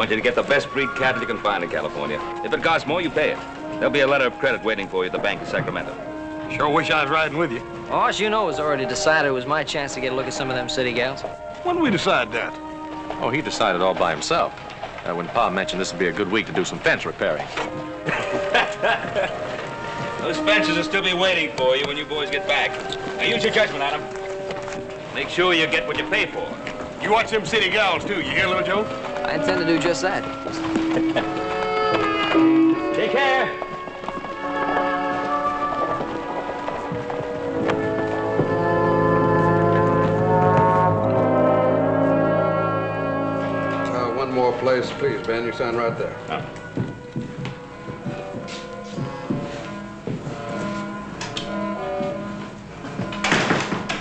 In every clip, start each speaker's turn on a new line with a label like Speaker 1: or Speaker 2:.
Speaker 1: want you to get the best breed cattle you can find in California. If it costs more, you pay it. There'll be a letter of credit waiting for you at the bank in Sacramento.
Speaker 2: Sure wish I was riding with you.
Speaker 3: Oh, as you know, it was already decided it was my chance to get a look at some of them city gals.
Speaker 2: When did we decide that?
Speaker 4: Oh, he decided all by himself. When Pa mentioned this would be a good week to do some fence repairing.
Speaker 1: Those fences will still be waiting for you when you boys get back. Now use your judgment, Adam. Make sure you get what you pay for.
Speaker 2: You watch them city gals, too. You hear, little Joe?
Speaker 3: I intend to do just that.
Speaker 1: Take care.
Speaker 5: One more place, please, Ben. You sign right there.
Speaker 1: Oh.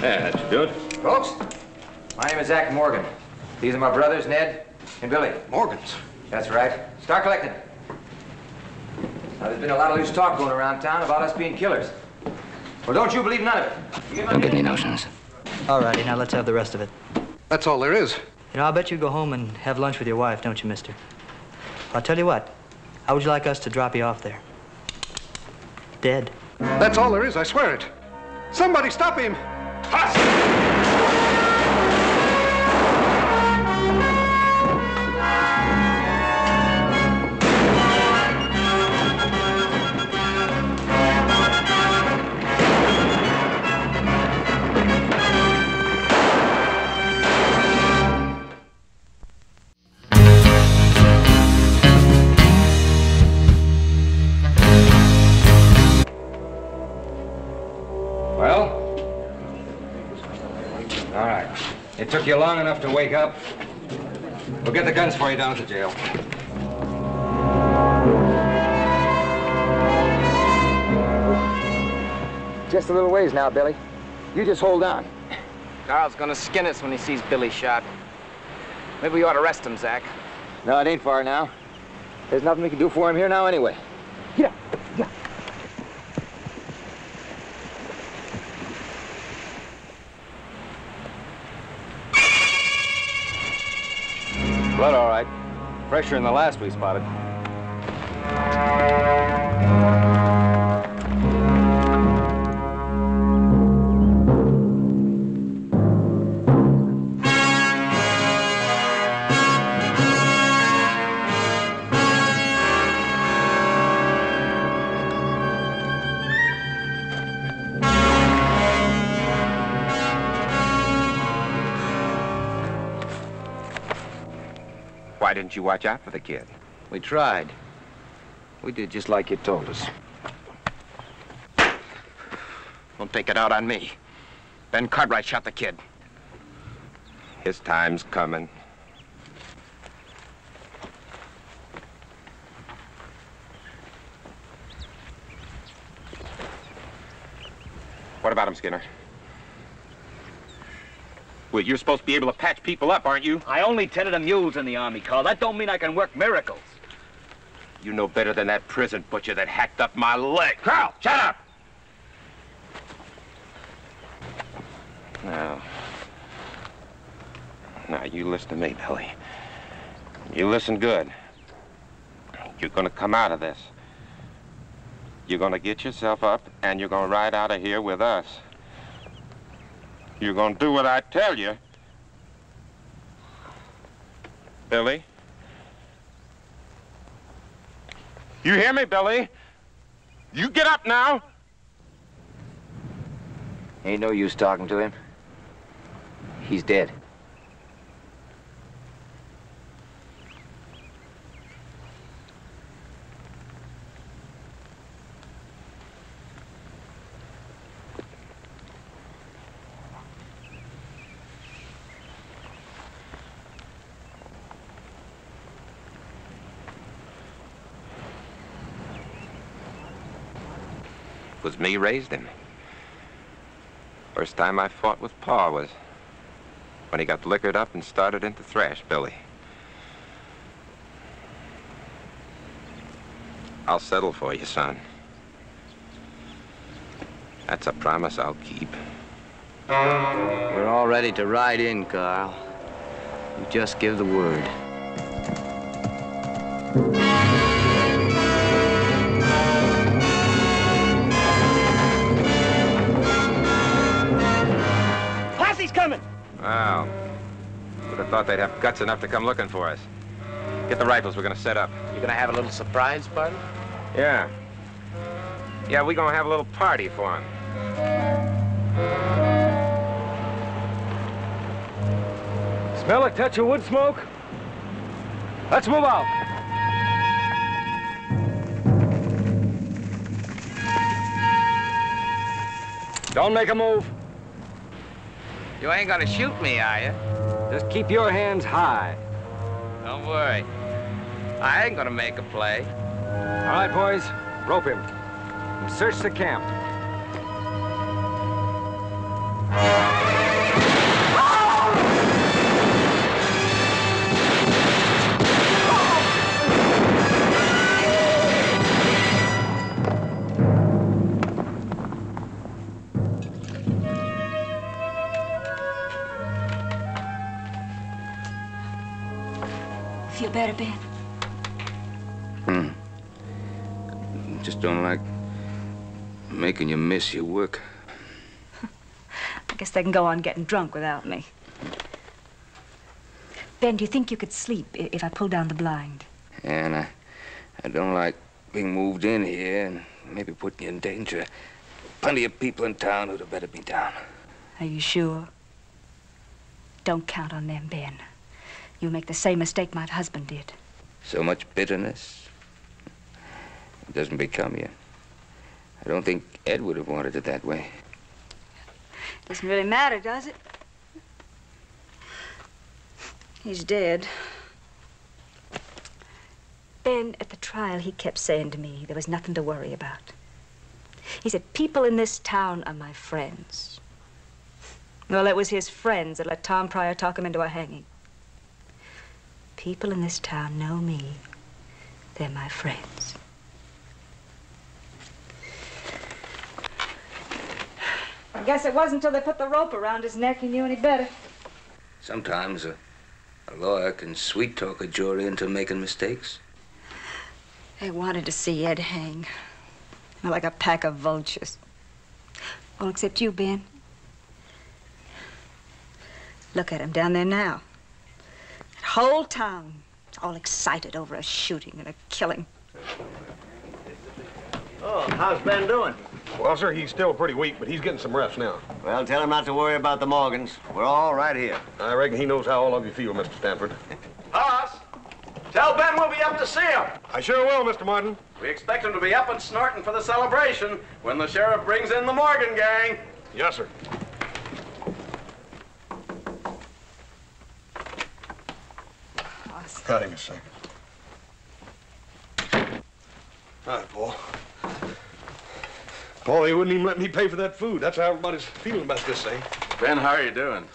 Speaker 1: Yeah, that should do it.
Speaker 6: Folks, my name is Zach Morgan. These are my brothers, Ned and Billy.
Speaker 5: Morgan's?
Speaker 6: That's right. Start collecting. Now, there's been a lot of loose talk going around town about us being killers. Well, don't you believe none of it.
Speaker 7: Don't get any notions.
Speaker 8: All righty, now let's have the rest of it.
Speaker 5: That's all there is.
Speaker 8: You know, I'll bet you go home and have lunch with your wife, don't you, mister? I'll tell you what. How would you like us to drop you off there? Dead.
Speaker 5: That's all there is, I swear it. Somebody stop him!
Speaker 6: It took you long enough to wake up. We'll get the guns for you down at the jail. Just a little ways now, Billy. You just hold on.
Speaker 3: Carl's gonna skin us when he sees Billy shot. Maybe we ought to arrest him, Zach.
Speaker 6: No, it ain't far now. There's nothing we can do for him here now anyway. Get up. Get up.
Speaker 1: Blood, all right. Fresher than the last we spotted.
Speaker 6: Why didn't you watch out for the kid? We tried. We did just like you told us. Don't take it out on me. Ben Cartwright shot the kid. His time's coming. What about him, Skinner? Well, you're supposed to be able to patch people up, aren't you?
Speaker 9: I only tended to mules in the Army, Carl. That don't mean I can work miracles.
Speaker 6: You know better than that prison butcher that hacked up my leg. Carl, shut up! Now, you listen to me, Billy. You listen good. You're gonna come out of this. You're gonna get yourself up, and you're gonna ride out of here with us. You're gonna do what I tell you. Billy? You hear me, Billy? You get up now.
Speaker 3: Ain't no use talking to him. He's dead.
Speaker 6: It was me raised him. First time I fought with Pa was when he got liquored up and started into thrash, Billy. I'll settle for you, son. That's a promise I'll keep.
Speaker 3: We're all ready to ride in, Carl. You just give the word.
Speaker 9: Posse's coming!
Speaker 6: Wow. Would have thought they'd have guts enough to come looking for us. Get the rifles, we're gonna set up.
Speaker 3: You gonna have a little surprise party?
Speaker 6: Yeah. Yeah, we're gonna have a little party for 'em.
Speaker 2: Smell a touch of wood smoke? Let's move out. Don't make a move.
Speaker 3: You ain't gonna shoot me, are you?
Speaker 2: Just keep your hands high.
Speaker 3: Don't worry. I ain't gonna make a play.
Speaker 2: All right, boys, rope him and search the camp.
Speaker 7: Feel better, Ben?
Speaker 10: Just don't like making you miss your work.
Speaker 7: I guess they can go on getting drunk without me. Ben, do you think you could sleep if I pull down the blind?
Speaker 10: And I don't like being moved in here and maybe putting you in danger. Plenty of people in town who'd have better be down.
Speaker 7: Are you sure? Don't count on them, Ben. You'll make the same mistake my husband did.
Speaker 10: So much bitterness. It doesn't become you. I don't think Ed would have wanted it that way.
Speaker 7: Doesn't really matter, does it? He's dead. Ben, at the trial, he kept saying to me there was nothing to worry about. He said, people in this town are my friends. Well, it was his friends that let Tom Pryor talk him into a hanging. People in this town know me. They're my friends. I guess it wasn't until they put the rope around his neck he knew any better.
Speaker 10: Sometimes a lawyer can sweet-talk a jury into making mistakes.
Speaker 7: They wanted to see Ed hang. Like a pack of vultures. All except you, Ben. Look at him down there now. That whole town is all excited over a shooting and a killing.
Speaker 9: Oh, how's Ben doing?
Speaker 2: Well, sir, he's still pretty weak, but he's getting some rest now.
Speaker 9: Well, tell him not to worry about the Morgans. We're all right here.
Speaker 2: I reckon he knows how all of you feel, Mr. Stanford.
Speaker 9: Hoss, tell Ben we'll be up to see him.
Speaker 2: I sure will, Mr. Martin.
Speaker 11: We expect him to be up and snorting for the celebration when the sheriff brings in the Morgan gang.
Speaker 2: Yes, sir. Howdy, Miss Sam. All right, Paul. Paul, they wouldn't even let me pay for that food. That's how everybody's feeling about this thing.
Speaker 11: Ben, how are you doing?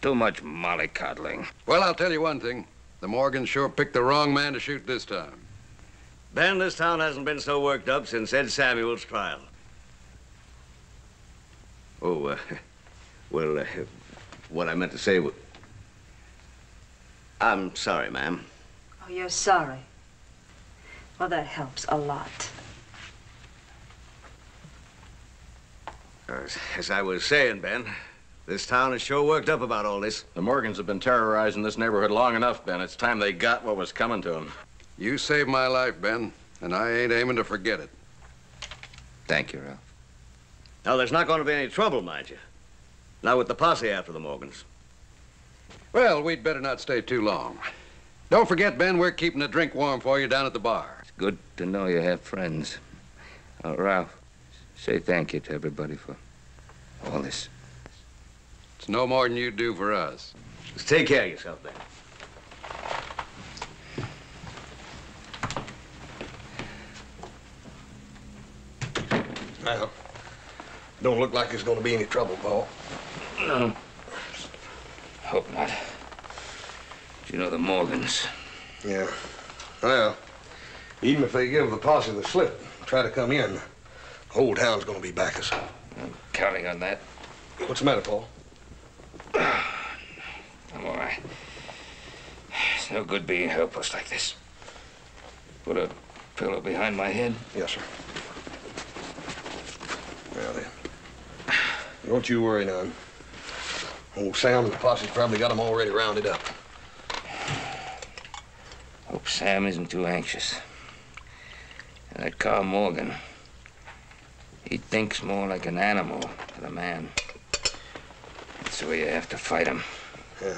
Speaker 10: Too much mollycoddling.
Speaker 12: Well, I'll tell you one thing. The Morgans sure picked the wrong man to shoot this time.
Speaker 9: Ben, this town hasn't been so worked up since Ed Samuel's trial. Oh, well, what I meant to say was... I'm sorry, ma'am.
Speaker 7: Oh, you're sorry? Well, that helps a lot.
Speaker 9: As I was saying, Ben, this town is sure worked up about all this.
Speaker 4: The Morgans have been terrorizing this neighborhood long enough, Ben. It's time they got what was coming to them.
Speaker 12: You saved my life, Ben, and I ain't aiming to forget it.
Speaker 10: Thank you, Ralph.
Speaker 9: Now, there's not going to be any trouble, mind you. Not with the posse after the Morgans.
Speaker 12: Well, we'd better not stay too long. Don't forget, Ben, we're keeping the drink warm for you down at the bar.
Speaker 10: It's good to know you have friends. Ralph, say thank you to everybody for all this.
Speaker 12: It's no more than you do for us.
Speaker 9: Just take care of yourself, Ben.
Speaker 2: Well, don't look like there's going to be any trouble, Paul.
Speaker 10: No. Hope not. You know the Morgans.
Speaker 2: Yeah. Well, even if they give the posse the slip and try to come in, the whole town's going to be back us.
Speaker 10: I'm counting on that.
Speaker 2: What's the matter, Paul?
Speaker 10: I'm all right. no good being helpless like this. Put a pillow behind my head?
Speaker 2: Yes, sir. Well, then. Don't you worry none. Old Sam and the posse's probably got them already rounded up.
Speaker 10: Hope Sam isn't too anxious. And that Carl Morgan, he thinks more like an animal than a man. That's the way you have to fight him.
Speaker 2: Yeah.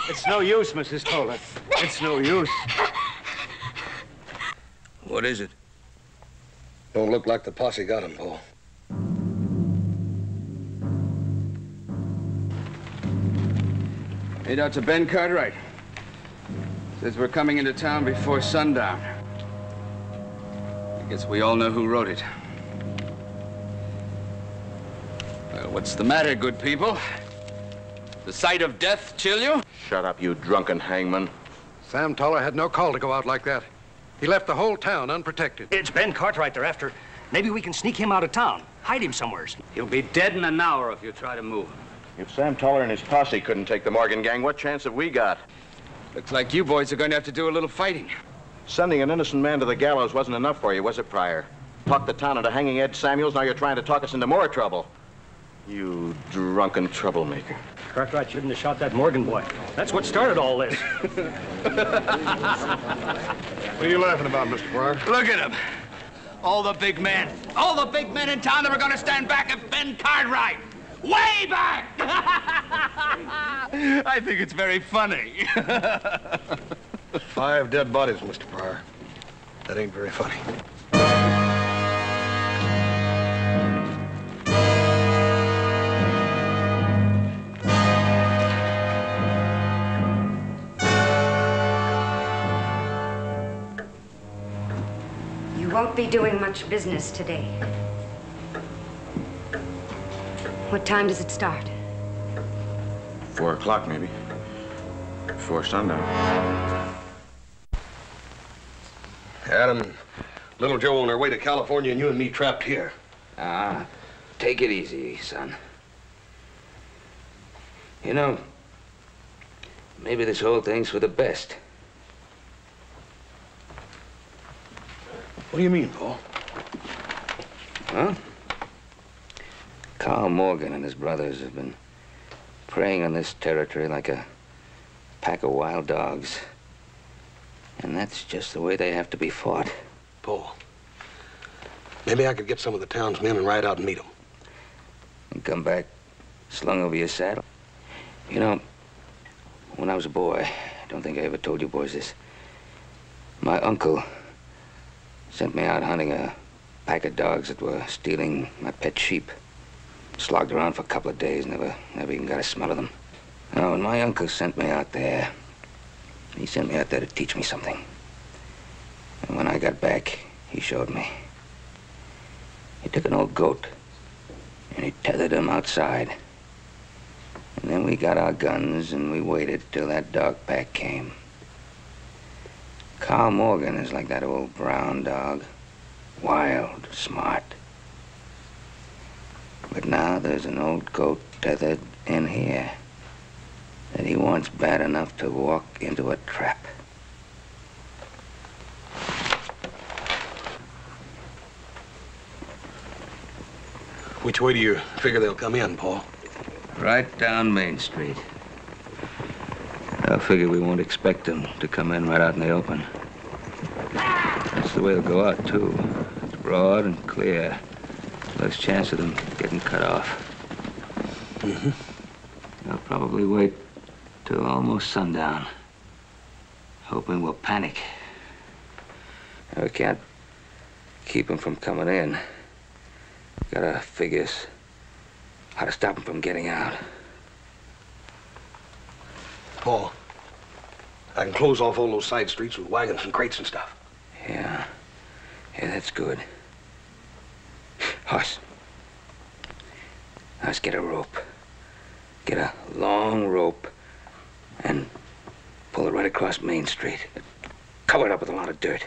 Speaker 9: It's no use, Mrs. Toller. It's no use.
Speaker 10: What is it?
Speaker 2: Don't look like the posse got him, Paul.
Speaker 13: Made out to Ben Cartwright. Says we're coming into town before sundown. I guess we all know who wrote it. Well, what's the matter, good people? The sight of death chill you?
Speaker 12: Shut up, you drunken hangman. Sam Toller had no call to go out like that. He left the whole town unprotected.
Speaker 9: It's Ben Cartwright they're after. Maybe we can sneak him out of town, hide him somewheres. He'll be dead in an hour if you try to move him.
Speaker 12: If Sam Toller and his posse couldn't take the Morgan gang, what chance have we got?
Speaker 13: Looks like you boys are going to have to do a little fighting.
Speaker 12: Sending an innocent man to the gallows wasn't enough for you, was it, Pryor? Talked the town into hanging Ed Samuels, now you're trying to talk us into more trouble. You drunken troublemaker.
Speaker 9: Cartwright shouldn't have shot that Morgan boy. That's what started all this.
Speaker 2: What are you laughing about, Mr. Pryor?
Speaker 13: Look at him. All the big men in town that were going to stand back at Ben Cartwright. Way back! I think it's very funny.
Speaker 2: 5 dead bodies, Mr. Pryor. That ain't very funny.
Speaker 7: You won't be doing much business today. What time does it start?
Speaker 12: 4 o'clock, maybe. Before sundown.
Speaker 2: Adam, little Joe on their way to California and you and me trapped here.
Speaker 10: Take it easy, son. You know, maybe this whole thing's for the best.
Speaker 2: What do you mean, Paul?
Speaker 10: Huh? Carl Morgan and his brothers have been preying on this territory like a pack of wild dogs. And that's just the way they have to be fought.
Speaker 2: Paul, maybe I could get some of the town's men and ride out and meet them.
Speaker 10: And come back slung over your saddle. You know, when I was a boy, I don't think I ever told you boys this, my uncle sent me out hunting a pack of dogs that were stealing my pet sheep. Slogged around for a couple of days, never even got a smell of them. Now, when my uncle sent me out there, he sent me out there to teach me something. And when I got back, he showed me. He took an old goat, and he tethered him outside. And then we got our guns, and we waited till that dog pack came. Carl Morgan is like that old brown dog. Wild, smart. But now there's an old goat tethered in here that he wants bad enough to walk into a trap.
Speaker 2: Which way do you figure they'll come in, Paul?
Speaker 10: Right down Main Street. I figure we won't expect them to come in right out in the open. That's the way they'll go out, too. It's broad and clear. Less chance of them getting cut off.
Speaker 2: Mm-hmm.
Speaker 10: They'll probably wait till almost sundown, hoping we'll panic. We can't keep them from coming in. Gotta figure how to stop him from getting out.
Speaker 2: Paul, I can close off all those side streets with wagons and crates and stuff.
Speaker 10: Yeah. Yeah, that's good. Hoss. Let's get a rope. Get a long rope and pull it right across Main Street. Cover it up with a lot of dirt.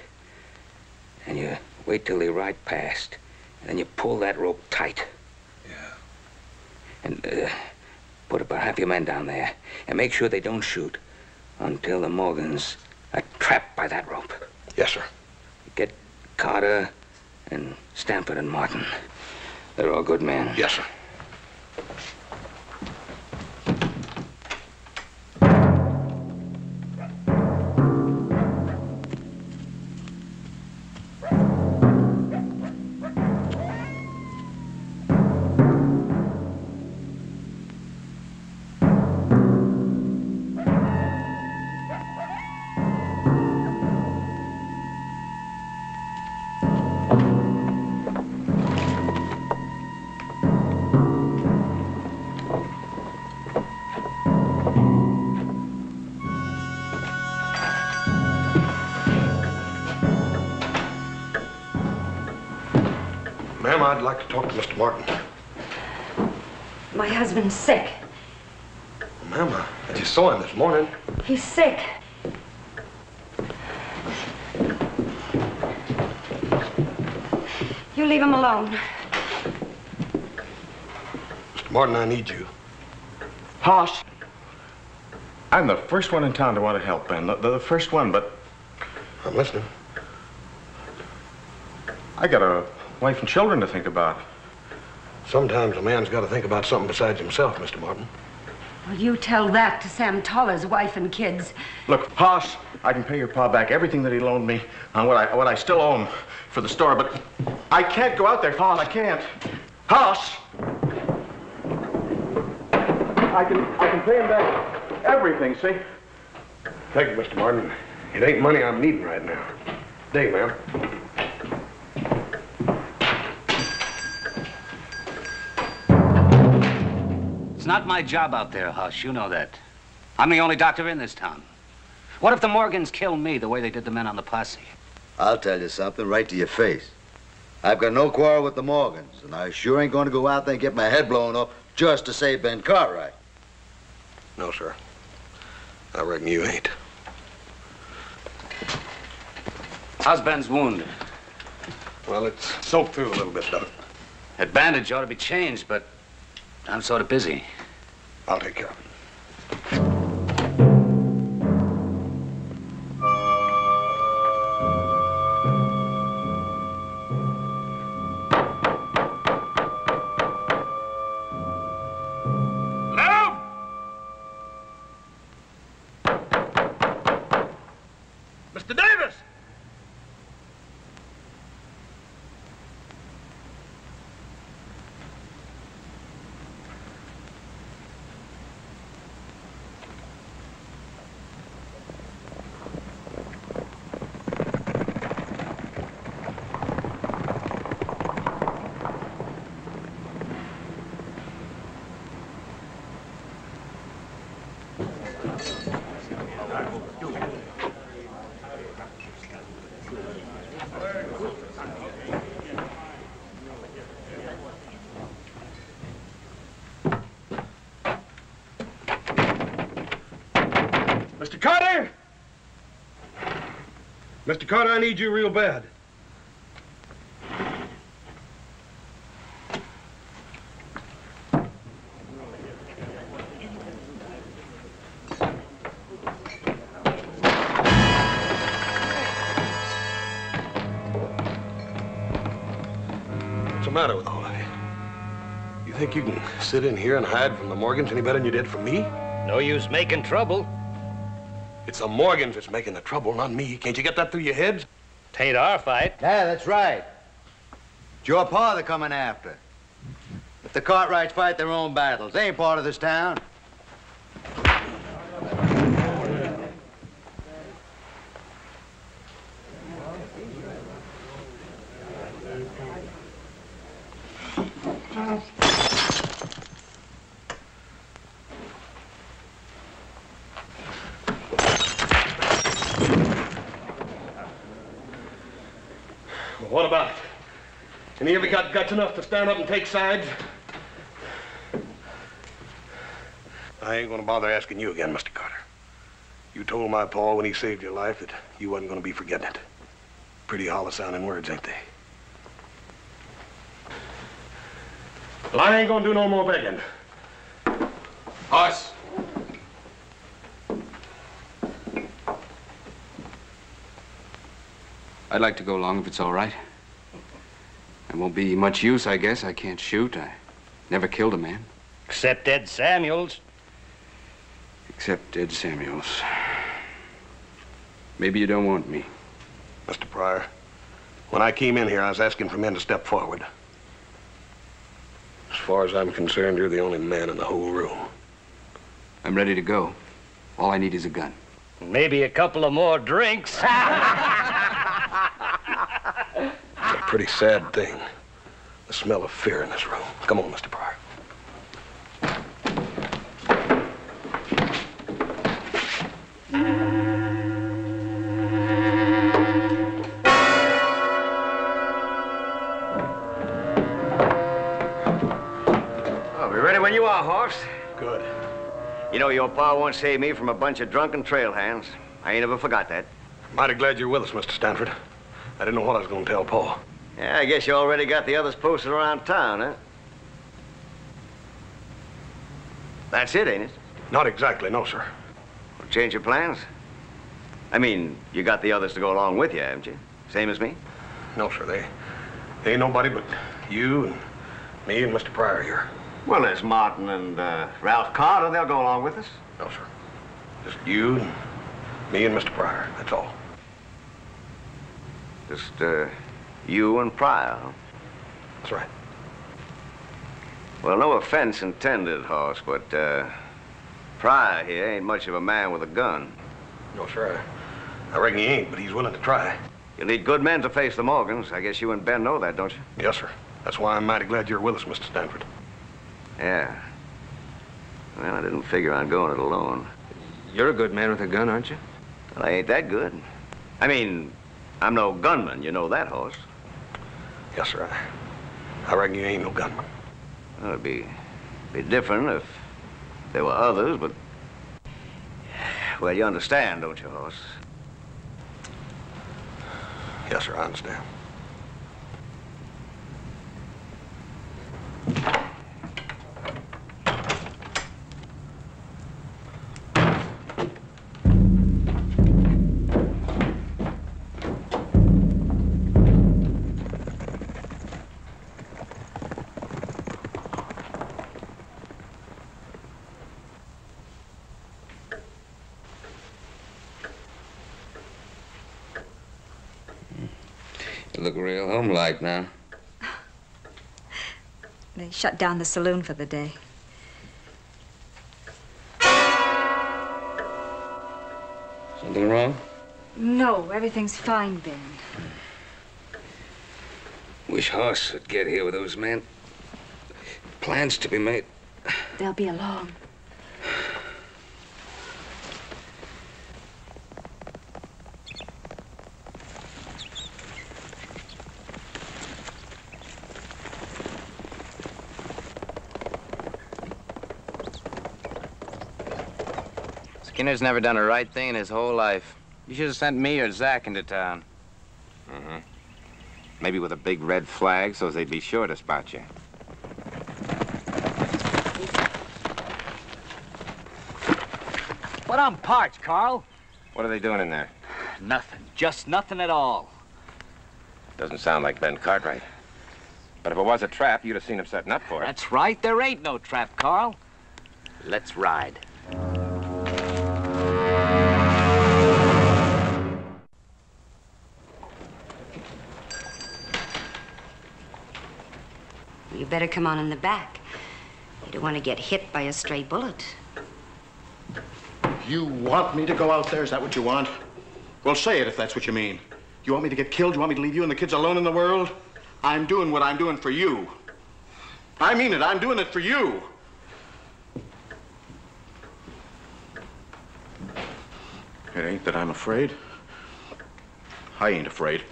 Speaker 10: And you wait till they ride past. And then you pull that rope tight.
Speaker 2: Yeah.
Speaker 10: And put about half your men down there. And make sure they don't shoot until the Morgans are trapped by that rope.
Speaker 2: Yes, sir.
Speaker 10: Get Carter and Stanford and Martin. They're all good men.
Speaker 2: Yes, sir. Ma'am, I'd like to talk to Mr. Martin.
Speaker 7: My husband's sick.
Speaker 2: Ma'am, I just saw him this morning.
Speaker 7: He's sick. You leave him alone.
Speaker 2: Mr. Martin, I need you.
Speaker 12: Hoss, I'm the first one in town to want to help, Ben. The first one, but
Speaker 2: I'm listening.
Speaker 12: I got a wife and children to think about.
Speaker 2: Sometimes a man's got to think about something besides himself, Mr. Martin.
Speaker 14: Well, you tell that to Sam Toller's wife and kids.
Speaker 12: Look, Hoss, I can pay your pa back everything that he loaned me on what I still owe him for the store, but I can't go out there, Hoss. I can't. Hoss! I can pay him back everything, see?
Speaker 2: Thank you, Mr. Martin. It ain't money I'm needing right now. Day, ma'am.
Speaker 9: It's not my job out there, Hush. You know that. I'm the only doctor in this town. What if the Morgans kill me the way they did the men on the posse?
Speaker 15: I'll tell you something right to your face. I've got no quarrel with the Morgans, and I sure ain't going to go out there and get my head blown up just to save Ben Cartwright.
Speaker 2: No, sir. I reckon you ain't.
Speaker 9: How's Ben's wound?
Speaker 2: Well, it's soaked through a little bit, Doc.
Speaker 9: That bandage ought to be changed, but I'm sort of busy.
Speaker 2: I'll take care of it.
Speaker 11: Mr. Davis!
Speaker 2: Mr. Carter! Mr. Carter, I need you real bad. What's the matter with all of you? You think you can sit in here and hide from the Morgans any better than you did from me?
Speaker 9: No use making trouble.
Speaker 2: It's the Morgans that's making the trouble, not me. Can't you get that through your heads?
Speaker 9: Tain't our fight.
Speaker 15: Yeah, that's right. It's your pa they're coming after. If the Cartwrights fight their own battles, they ain't part of this town.
Speaker 2: What about it? Any of you got guts enough to stand up and take sides? I ain't gonna bother asking you again, Mr. Carter. You told my pa when he saved your life that you wasn't gonna be forgetting it. Pretty hollow-sounding words, ain't they? Well, I ain't gonna do no more begging.
Speaker 16: Us.
Speaker 17: I'd like to go along if it's all right. It won't be much use, I guess. I can't shoot. I never killed a man.
Speaker 18: Except Ed Samuels.
Speaker 17: Except Ed Samuels. Maybe you don't want me.
Speaker 2: Mr. Pryor, when I came in here, I was asking for men to step forward. As far as I'm concerned, you're the only man in the whole room.
Speaker 17: I'm ready to go. All I need is a gun.
Speaker 18: Maybe a couple of more drinks.
Speaker 2: It's a pretty sad thing, the smell of fear in this room. Come on, Mr. Pryor.
Speaker 18: I'll be ready when you are, Hoss.
Speaker 2: Good.
Speaker 18: You know, your pa once saved me from a bunch of drunken trail hands. I ain't ever forgot that.
Speaker 2: Mighty glad you're with us, Mr. Stanford. I didn't know what I was going to tell Pa.
Speaker 18: Yeah, I guess you already got the others posted around town, huh? That's it, ain't it?
Speaker 2: Not exactly, no, sir.
Speaker 18: Well, change your plans? I mean, you got the others to go along with you, haven't you? Same as me?
Speaker 2: No, sir. They ain't nobody but you and me and Mr. Pryor here.
Speaker 18: Well, there's Martin and Ralph Carter. They'll go along with us.
Speaker 2: No, sir. Just you and me and Mr. Pryor. That's all.
Speaker 18: Just you and Pryor, huh?
Speaker 2: That's right.
Speaker 18: Well, no offense intended, Hoss, but Pryor here ain't much of a man with a gun.
Speaker 2: No, sir. I reckon he ain't, but he's willing to try.
Speaker 18: You'll need good men to face the Morgans. I guess you and Ben know that, don't you?
Speaker 2: Yes, sir. That's why I'm mighty glad you're with us, Mr. Stanford.
Speaker 18: Yeah. Well, I didn't figure on going it alone.
Speaker 17: You're a good man with a gun, aren't you?
Speaker 18: Well, I ain't that good. I mean, I'm no gunman. You know that, Hoss.
Speaker 2: Yes, sir. I reckon you ain't no gunman.
Speaker 18: Well, it'd be different if there were others, but... Well, you understand, don't you, Hoss?
Speaker 2: Yes, sir, I understand.
Speaker 10: You look real homelike now.
Speaker 7: They shut down the saloon for the day.
Speaker 10: Something wrong?
Speaker 7: No, everything's fine, Ben.
Speaker 10: Wish Hoss would get here with those men. Plans to be made.
Speaker 7: They'll be along.
Speaker 3: Skinner's never done a right thing in his whole life. You should have sent me or Zach into town.
Speaker 6: Mm-hmm. Maybe with a big red flag so they'd be sure to spot you.
Speaker 9: But I'm parched, Carl.
Speaker 6: What are they doing in there?
Speaker 9: Nothing. Just nothing at all.
Speaker 6: Doesn't sound like Ben Cartwright. But if it was a trap, you'd have seen him setting up for it.
Speaker 9: That's right. There ain't no trap, Carl. Let's ride.
Speaker 14: You better come on in the back. You don't want to get hit by a stray bullet.
Speaker 12: You want me to go out there? Is that what you want? Well, say it if that's what you mean. You want me to get killed? You want me to leave you and the kids alone in the world? I'm doing what I'm doing for you. I mean it. I'm doing it for you. It ain't that I'm afraid. I ain't afraid.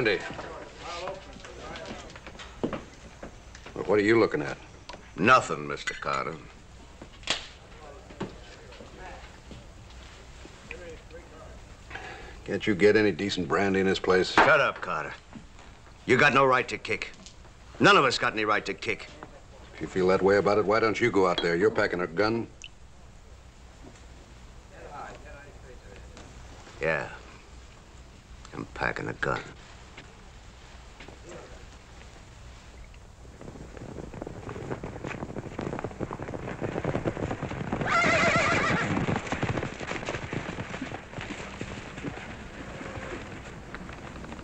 Speaker 17: brandy. Well, what are you looking at?
Speaker 18: Nothing, Mr. Carter.
Speaker 17: Can't you get any decent brandy in this place?
Speaker 18: Shut up, Carter. You got no right to kick. None of us got any right to kick.
Speaker 17: If you feel that way about it, why don't you go out there? You're packing a gun.
Speaker 18: Yeah. I'm packing a gun.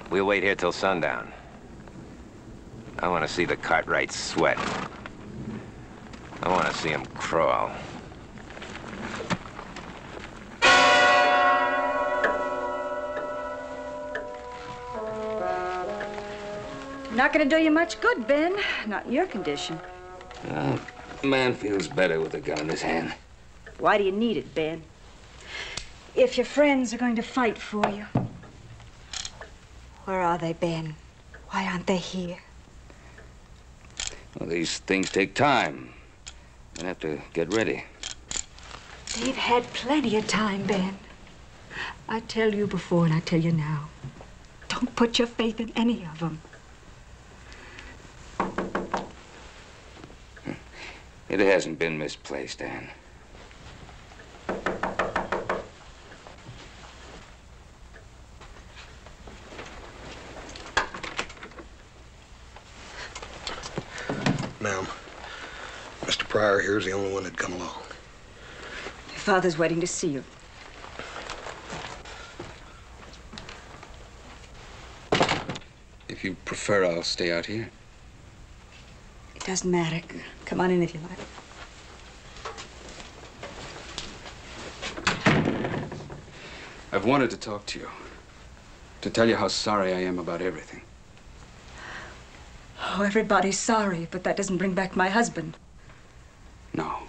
Speaker 6: We'll wait here till sundown. I want to see the Cartwright sweat. I want to see him crawl.
Speaker 7: Not gonna do you much good, Ben. Not in your condition.
Speaker 10: A man feels better with a gun in his hand.
Speaker 7: Why do you need it, Ben? If your friends are going to fight for you. Where are they, Ben? Why aren't they here?
Speaker 10: Well, these things take time. Men have to get ready.
Speaker 7: They've had plenty of time, Ben. I tell you before and I tell you now. Don't put your faith in any of them.
Speaker 10: It hasn't been misplaced, Anne.
Speaker 2: Ma'am, Mr. Pryor here's the only one that'd come along.
Speaker 7: Your father's waiting to see you.
Speaker 17: If you prefer, I'll stay out here.
Speaker 7: It doesn't matter. Come on in if you like.
Speaker 17: I've wanted to talk to you. To tell you how sorry I am about everything.
Speaker 7: Oh, everybody's sorry, but that doesn't bring back my husband.
Speaker 17: No.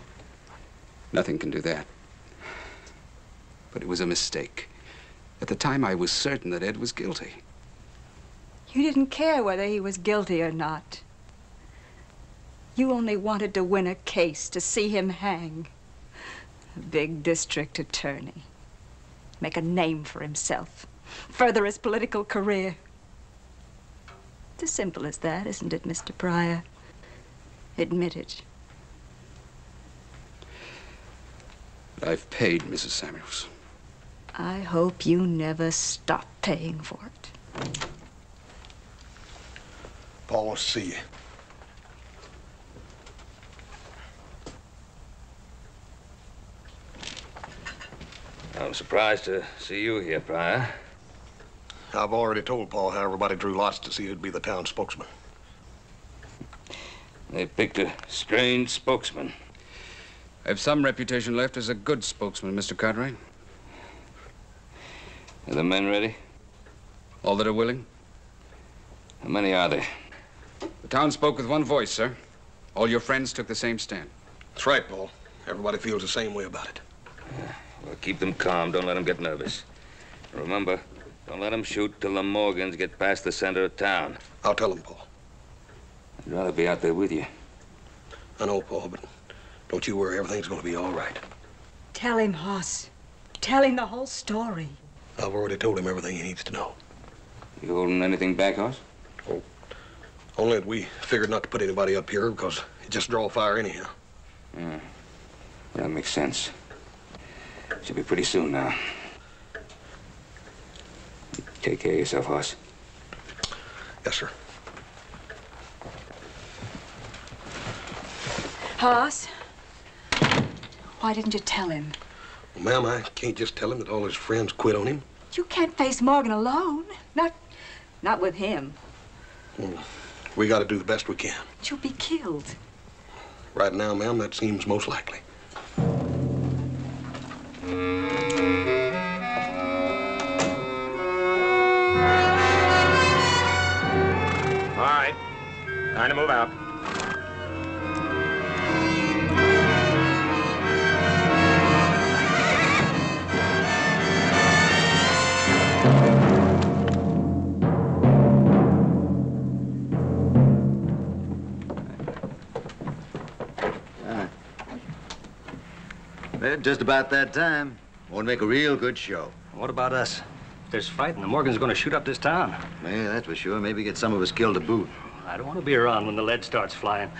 Speaker 17: Nothing can do that. But it was a mistake. At the time, I was certain that Ed was guilty.
Speaker 7: You didn't care whether he was guilty or not. You only wanted to win a case, to see him hang. A big district attorney. Make a name for himself. Further his political career. It's as simple as that, isn't it, Mr. Pryor? Admit it.
Speaker 17: I've paid, Mrs. Samuels.
Speaker 7: I hope you never stop paying for it.
Speaker 2: Paul wants to see you.
Speaker 10: I'm surprised to see you here, Pryor.
Speaker 2: I've already told Paul how everybody drew lots to see who'd be the town spokesman.
Speaker 10: They picked a strange spokesman.
Speaker 17: I have some reputation left as a good spokesman, Mr. Cartwright.
Speaker 10: Are the men ready?
Speaker 17: All that are willing?
Speaker 10: How many are there?
Speaker 17: The town spoke with one voice, sir. All your friends took the same stand.
Speaker 2: That's right, Paul. Everybody feels the same way about it.
Speaker 10: Well, keep them calm. Don't let them get nervous. Remember, don't let them shoot till the Morgans get past the center of town.
Speaker 2: I'll tell them, Paul.
Speaker 10: I'd rather be out there with you.
Speaker 2: I know, Paul, but don't you worry. Everything's going to be all right.
Speaker 7: Tell him, Hoss. Tell him the whole story.
Speaker 2: I've already told him everything he needs to know.
Speaker 10: You holding anything back, Hoss?
Speaker 2: Oh, only that we figured not to put anybody up here because it just draw fire anyhow.
Speaker 10: Yeah, that makes sense. Should be pretty soon now. Take care of yourself, Hoss.
Speaker 2: Yes, sir.
Speaker 7: Hoss, why didn't you tell him?
Speaker 2: Well, ma'am, I can't just tell him that all his friends quit on him.
Speaker 7: You can't face Morgan alone. Not with him.
Speaker 2: Well, we got to do the best we can.
Speaker 7: You'll be killed.
Speaker 2: Right now, ma'am, that seems most likely.
Speaker 6: All right. Time to move out.
Speaker 15: Well, just about that time. Want to make a real good show.
Speaker 13: What about us? If there's fighting, the Morgans are going to shoot up this town.
Speaker 15: Yeah, that's for sure. Maybe get some of us killed to boot.
Speaker 13: I don't want to be around when the lead starts flying.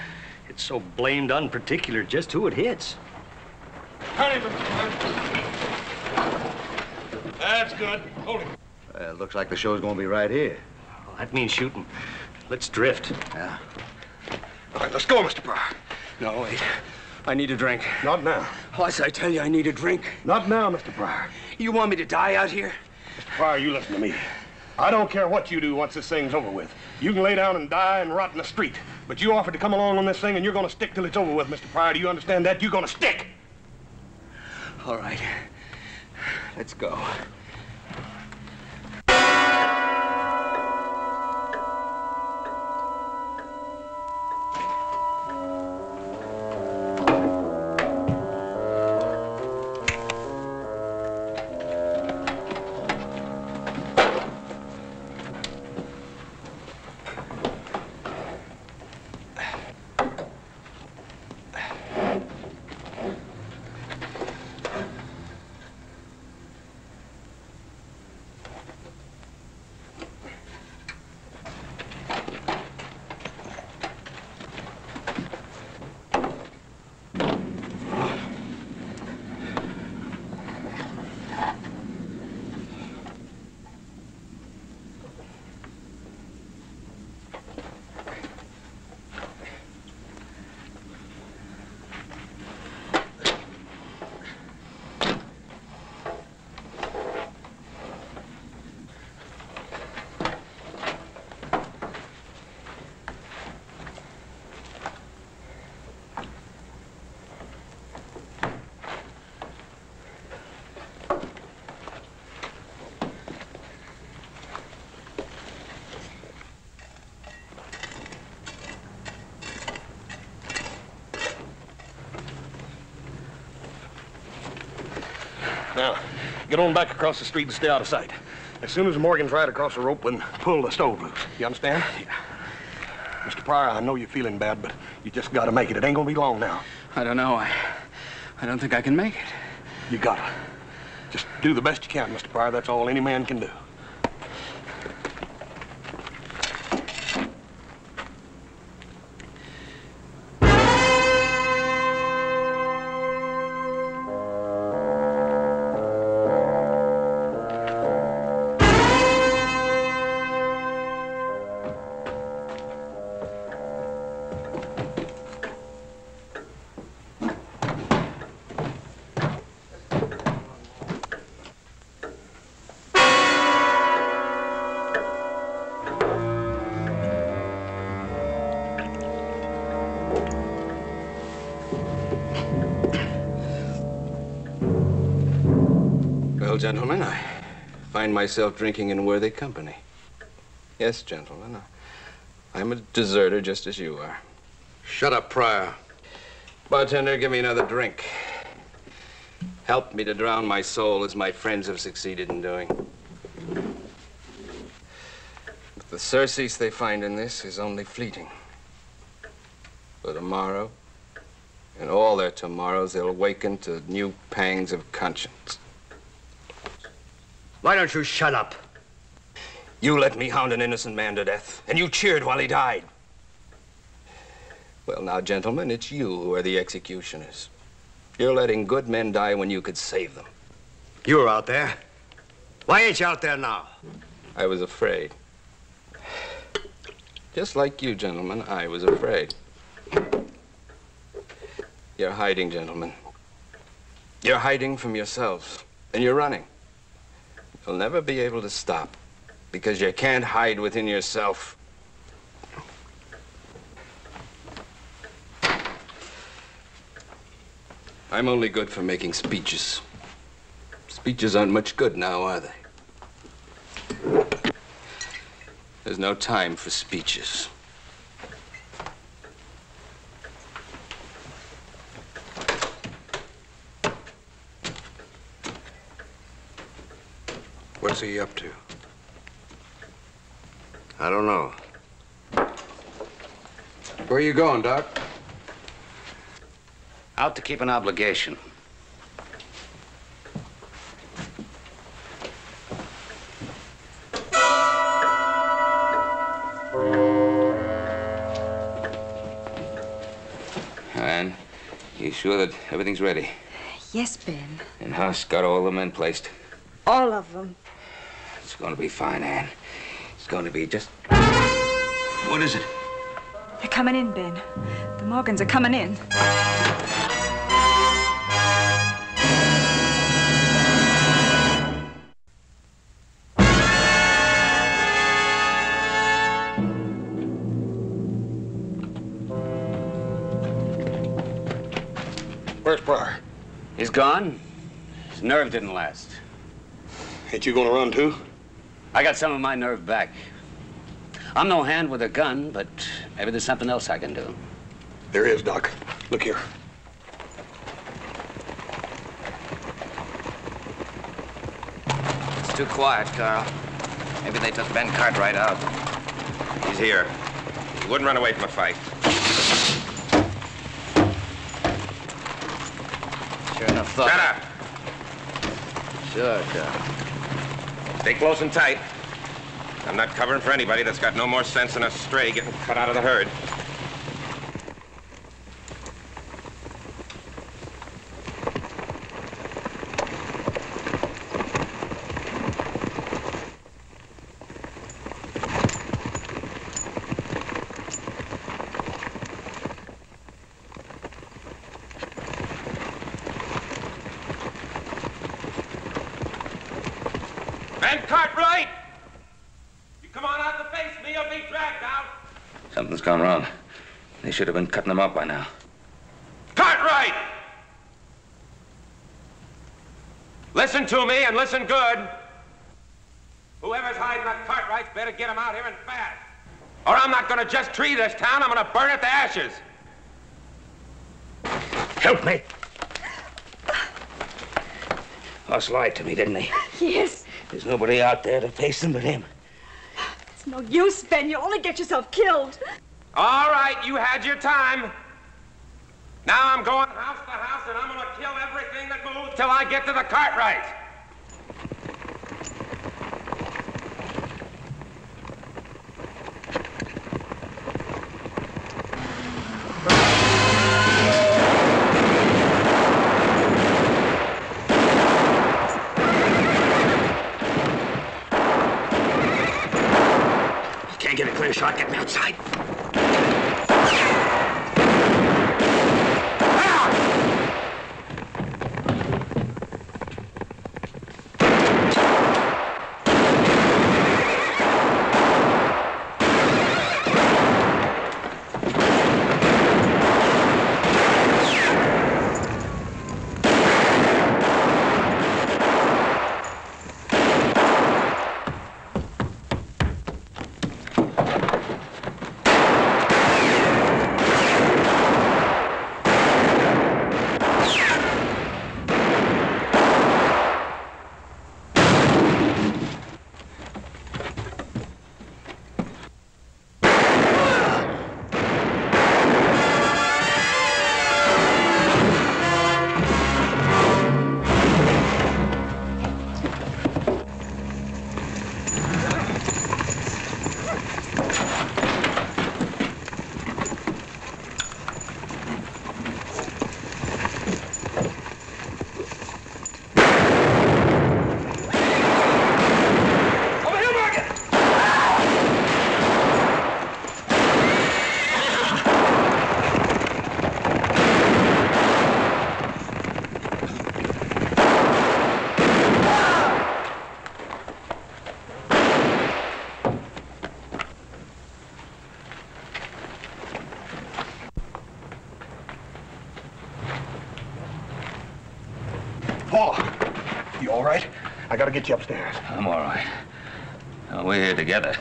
Speaker 13: It's so blamed unparticular just who it hits.
Speaker 2: That's good. Hold it.
Speaker 15: Looks like the show's going to be right here.
Speaker 13: Well, that means shooting. Let's drift.
Speaker 15: Yeah.
Speaker 2: All right, let's go, Mr. Pryor.
Speaker 13: No, wait. I need a drink.
Speaker 2: Not now.
Speaker 13: Hoss, I tell you, I need a drink.
Speaker 2: Not now, Mr. Pryor.
Speaker 13: You want me to die out here?
Speaker 2: Mr. Pryor, you listen to me. I don't care what you do once this thing's over with. You can lay down and die and rot in the street. But you offered to come along on this thing, and you're going to stick till it's over with, Mr. Pryor. Do you understand that? You're going to stick.
Speaker 13: All right. Let's go.
Speaker 2: Now, get on back across the street and stay out of sight. As soon as Morgan's right across the rope, then pull the stove loose. You understand? Yeah. Mr. Pryor, I know you're feeling bad, but you just gotta make it. It ain't gonna be long now.
Speaker 17: I don't know. I don't think I can make it.
Speaker 2: You gotta. Just do the best you can, Mr. Pryor. That's all any man can do.
Speaker 17: Well, gentlemen, I find myself drinking in worthy company. Yes, gentlemen, I'm a deserter just as you are.
Speaker 12: Shut up, Pryor.
Speaker 17: Bartender, give me another drink. Help me to drown my soul as my friends have succeeded in doing. But the surcease they find in this is only fleeting. For tomorrow, and all their tomorrows, they'll awaken to new pangs of conscience.
Speaker 13: Why don't you shut up?
Speaker 17: You let me hound an innocent man to death, and you cheered while he died. Well, now, gentlemen, it's you who are the executioners. You're letting good men die when you could save them.
Speaker 13: You were out there. Why ain't you out there now?
Speaker 17: I was afraid. Just like you, gentlemen, I was afraid. You're hiding, gentlemen. You're hiding from yourselves, and you're running. You'll never be able to stop, because you can't hide within yourself. I'm only good for making speeches. Speeches aren't much good now, are they? There's no time for speeches.
Speaker 12: What's he up to?
Speaker 18: I don't know.
Speaker 12: Where are you going, Doc?
Speaker 9: Out to keep an obligation.
Speaker 10: Ann, you sure that everything's ready?
Speaker 7: Yes, Ben.
Speaker 10: And Huss got all the men placed?
Speaker 7: All of them.
Speaker 10: It's going to be fine, Ann. It's going to be just... What is it?
Speaker 7: They're coming in, Ben. The Morgans are coming in.
Speaker 2: Where's Pryor?
Speaker 9: He's gone. His nerve didn't last.
Speaker 2: Ain't you gonna run too?
Speaker 9: I got some of my nerve back. I'm no hand with a gun, but maybe there's something else I can do.
Speaker 2: There is, Doc. Look here.
Speaker 3: It's too quiet, Carl. Maybe they took Ben Cartwright out.
Speaker 6: He's here. He wouldn't run away from a fight.
Speaker 3: Sure enough thought.
Speaker 6: Shut up.
Speaker 3: Sure, Carl.
Speaker 6: Stay close and tight. I'm not covering for anybody that's got no more sense than a stray getting cut out of the herd. Ben Cartwright! You come on out to face me or be dragged out.
Speaker 10: Something's gone wrong. They should have been cutting them up by now.
Speaker 6: Cartwright! Listen to me and listen good. Whoever's hiding that Cartwrights better get him out here and fast. Or I'm not gonna just tree this town, I'm gonna burn it to ashes.
Speaker 10: Help me! Huss lied to me, didn't he?
Speaker 7: Yes.
Speaker 10: There's nobody out there to face him but him.
Speaker 7: It's no use, Ben. You'll only get yourself killed.
Speaker 6: All right, you had your time. Now I'm going house to house and I'm gonna kill everything that moves till I get to the Cartwrights.
Speaker 10: Can't get a clear shot. Get me outside.
Speaker 2: Paula, you all right? I gotta get you upstairs.
Speaker 10: I'm all right. We're here together.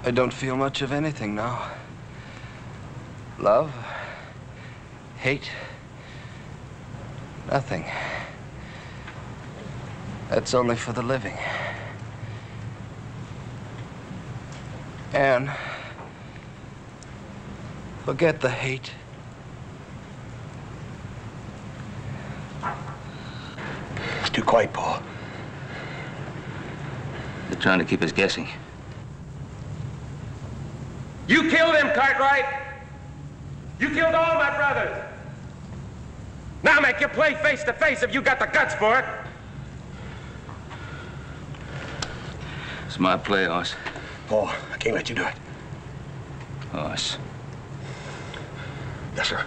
Speaker 17: I don't feel much of anything now. Love, hate, nothing. That's only for the living. Anne, forget the hate.
Speaker 2: It's too quiet, Paul.
Speaker 10: The trying to keep us guessing.
Speaker 6: You killed him, Cartwright. You killed all my brothers. Now make your play face to face if you got the guts for it.
Speaker 10: It's my play, Hoss.
Speaker 2: Paul, I can't let you do it.
Speaker 10: Hoss.
Speaker 2: Yes, sir.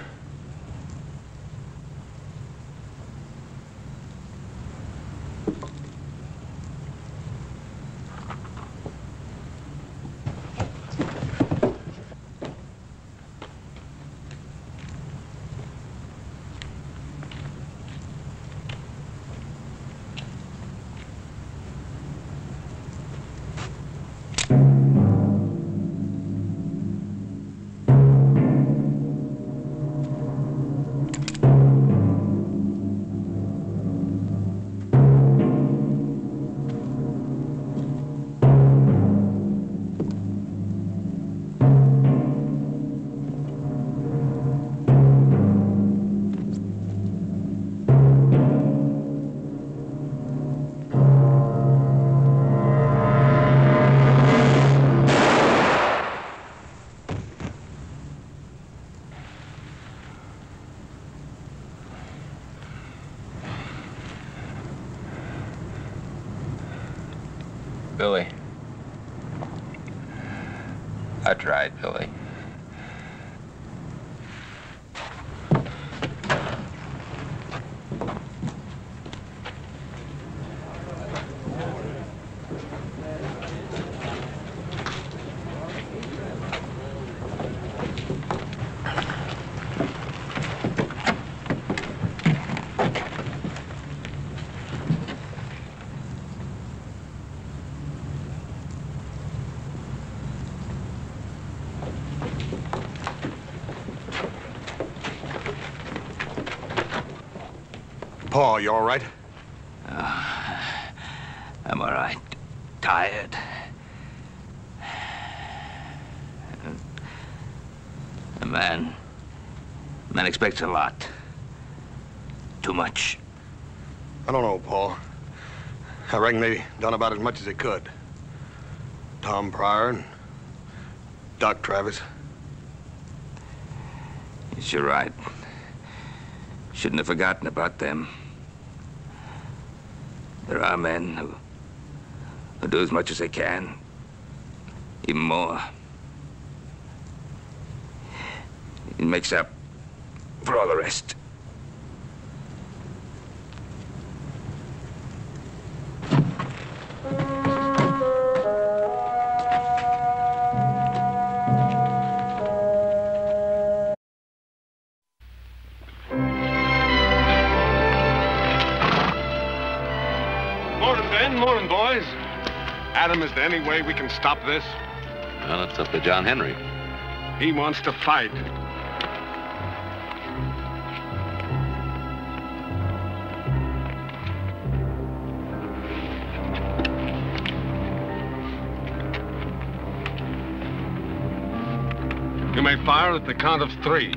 Speaker 17: Billy. I tried, Billy.
Speaker 2: Paul, you all right?
Speaker 10: I'm all right. Tired. A man expects a lot. Too much.
Speaker 2: I don't know, Paul. I reckon they done about as much as they could. Tom Pryor and Doc Travis.
Speaker 10: Yes, you're right. Shouldn't have forgotten about them. There are men who do as much as they can, even more. It makes up for all the rest.
Speaker 5: Morning, boys. Adam, is there any way we can stop this?
Speaker 4: Well, it's up to John Henry.
Speaker 5: He wants to fight. You may fire at the count of 3.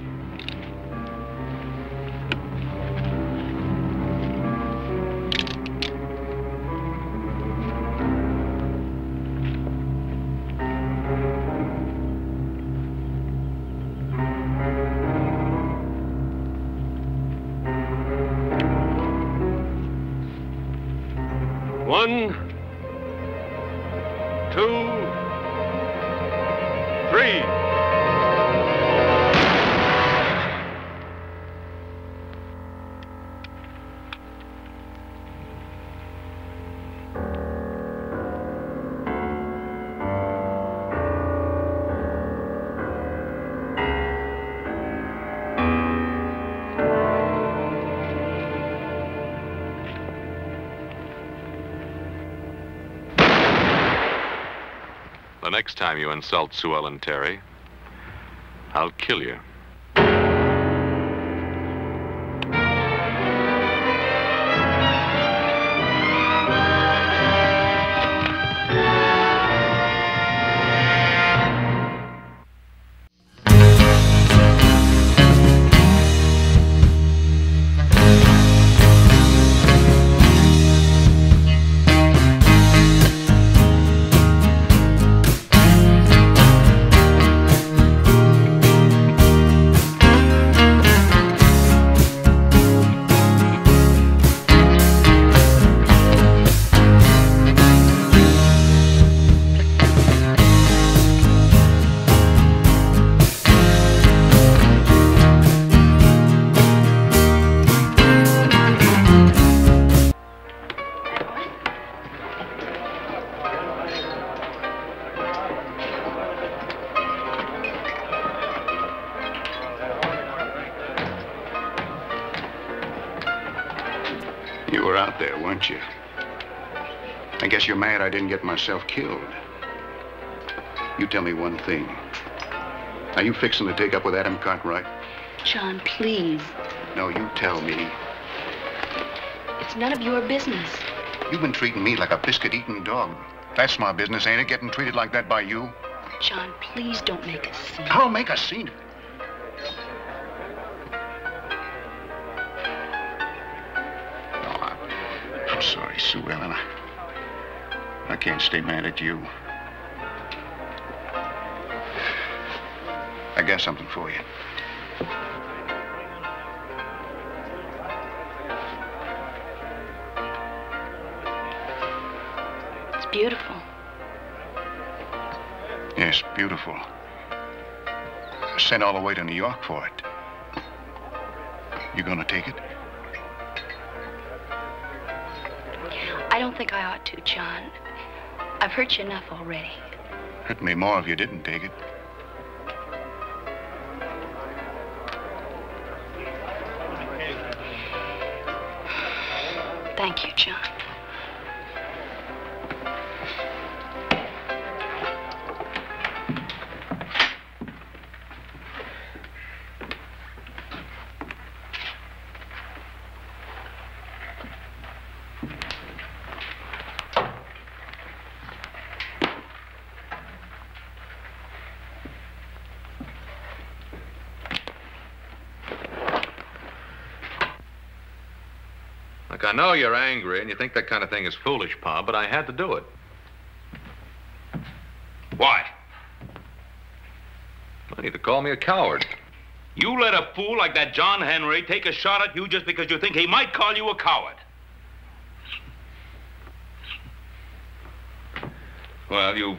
Speaker 5: One, 2, 3.
Speaker 4: The next time you insult Sue Ellen Terry, I'll kill you.
Speaker 12: out there, weren't you? I guess you're mad I didn't get myself killed. You tell me one thing. Are you fixing to take up with Adam Cartwright?
Speaker 16: John, please.
Speaker 12: No, you tell me.
Speaker 16: It's none of your business.
Speaker 12: You've been treating me like a biscuit-eating dog. That's my business, ain't it, getting treated like that by you?
Speaker 16: John, please don't make a scene.
Speaker 12: I'll make a scene. I'm sorry, Sue Ellen. I can't stay mad at you. I got something for you.
Speaker 16: It's beautiful.
Speaker 12: Yes, beautiful. I sent all the way to New York for it. You gonna take it?
Speaker 16: I don't think I ought to, John. I've hurt you enough already.
Speaker 12: Hurt me more if you didn't take it.
Speaker 16: Thank you, John.
Speaker 4: Look, I know you're angry and you think that kind of thing is foolish, Pa, but I had to do it.
Speaker 1: Why?
Speaker 4: Well, you call me a coward.
Speaker 1: You let a fool like that John Henry take a shot at you just because you think he might call you a coward. Well, you've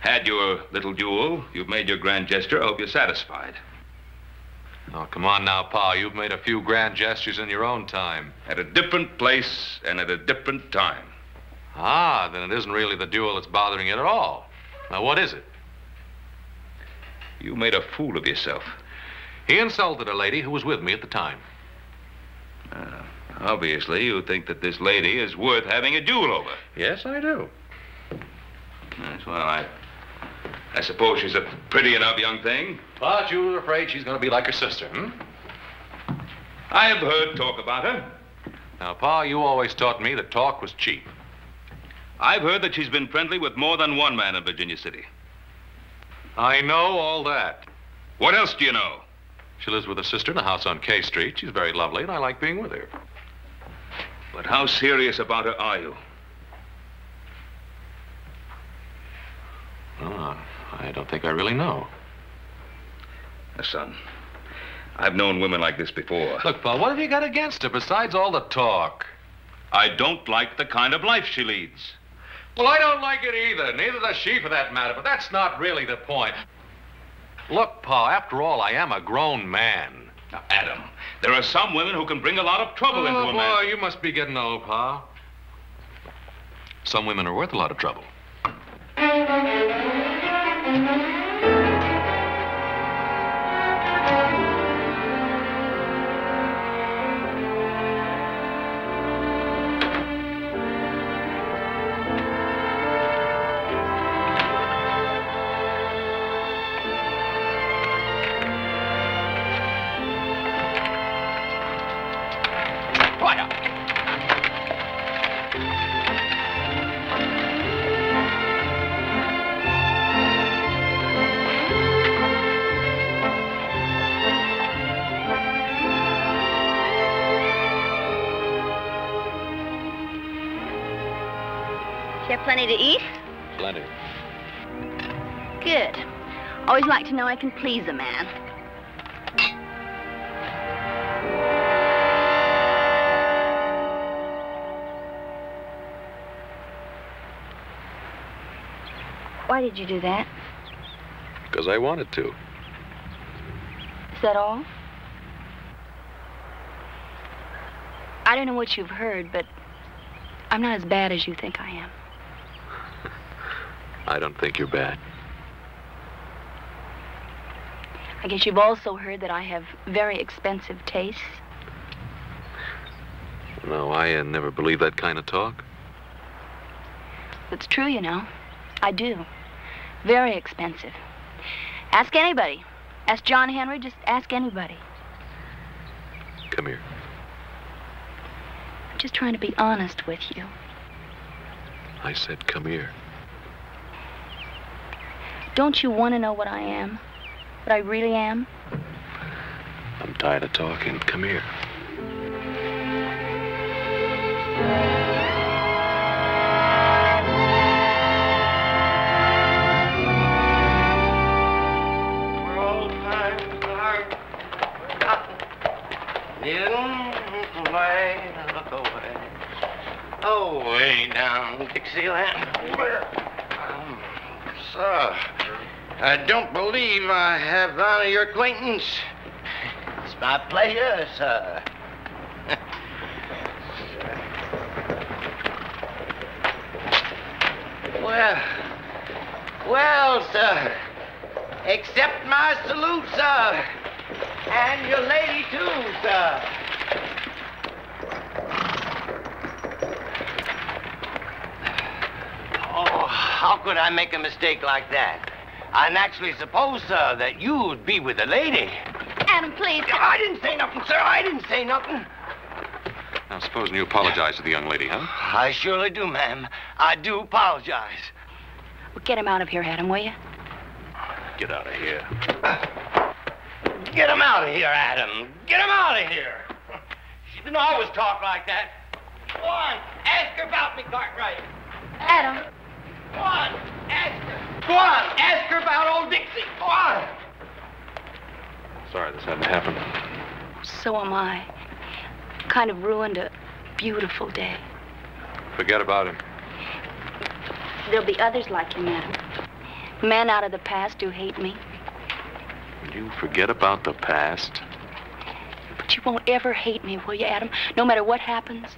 Speaker 1: had your little duel. You've made your grand gesture. I hope you're satisfied.
Speaker 4: Oh, come on now, Pa. You've made a few grand gestures in your own time.
Speaker 1: At a different place and at a different time.
Speaker 4: Ah, then it isn't really the duel that's bothering you at all. Now, what is it?
Speaker 1: You made a fool of yourself.
Speaker 4: He insulted a lady who was with me at the time.
Speaker 1: Obviously, you think that this lady is worth having a duel over.
Speaker 4: Yes, I do.
Speaker 1: Yes, well, I suppose she's a pretty enough young thing.
Speaker 4: But you're afraid she's going to be like her sister, hmm?
Speaker 1: I have heard talk about her.
Speaker 4: Now, Pa, you always taught me that talk was cheap.
Speaker 1: I've heard that she's been friendly with more than one man in Virginia City.
Speaker 4: I know all that.
Speaker 1: What else do you know?
Speaker 4: She lives with her sister in a house on K Street. She's very lovely, and I like being with her.
Speaker 1: But how serious about her are you?
Speaker 4: Oh, I don't think I really know.
Speaker 1: Son, I've known women like this before.
Speaker 4: Look, Pa, what have you got against her besides all the talk?
Speaker 1: I don't like the kind of life she leads.
Speaker 4: Well, I don't like it either. Neither does she, for that matter. But that's not really the point. Look, Pa, after all, I am a grown man.
Speaker 1: Now, Adam, there are some women who can bring a lot of trouble into a man.
Speaker 4: Oh, boy, you must be getting old, Pa. Some women are worth a lot of trouble.
Speaker 16: Plenty to eat?
Speaker 4: Plenty.
Speaker 16: Good. Always like to know I can please a man. Why did you do that?
Speaker 4: Because I wanted to.
Speaker 16: Is that all? I don't know what you've heard, but I'm not as bad as you think I am.
Speaker 4: I don't think you're bad.
Speaker 16: I guess you've also heard that I have very expensive tastes.
Speaker 4: No, I never believed that kind of talk.
Speaker 16: It's true, you know. I do. Very expensive. Ask anybody. Ask John Henry, just ask anybody.
Speaker 4: Come here.
Speaker 16: I'm just trying to be honest with you.
Speaker 4: I said come here.
Speaker 16: Don't you want to know what I am? What I really am?
Speaker 4: I'm tired of talking. Come here.
Speaker 19: Oh, way down Dixieland. Sir, I don't believe I have the honor of your acquaintance. It's my pleasure, sir. Well, sir, accept my salute, sir. And your lady, too, sir. Oh, how could I make a mistake like that? I naturally suppose, sir, that you would be with a lady.
Speaker 16: Adam, please.
Speaker 19: I didn't say nothing, sir. I didn't say nothing.
Speaker 4: Now, supposing you apologize to the young lady, huh?
Speaker 19: I surely do, ma'am. I do apologize.
Speaker 16: Well, get him out of here, Adam, will you?
Speaker 4: Get out of here.
Speaker 19: Get him out of here, Adam. Get him out of here. She didn't always talk like that. Go on, ask her about me, Cartwright.
Speaker 16: Adam.
Speaker 19: Go on, ask her. Go on, ask her about old Dixie. Go on.
Speaker 4: Sorry this had to happen.
Speaker 16: So am I. Kind of ruined a beautiful day.
Speaker 4: Forget about him.
Speaker 16: There'll be others like him, Adam. Men out of the past who hate me.
Speaker 4: You forget about the past.
Speaker 16: But you won't ever hate me, will you, Adam? No matter what happens?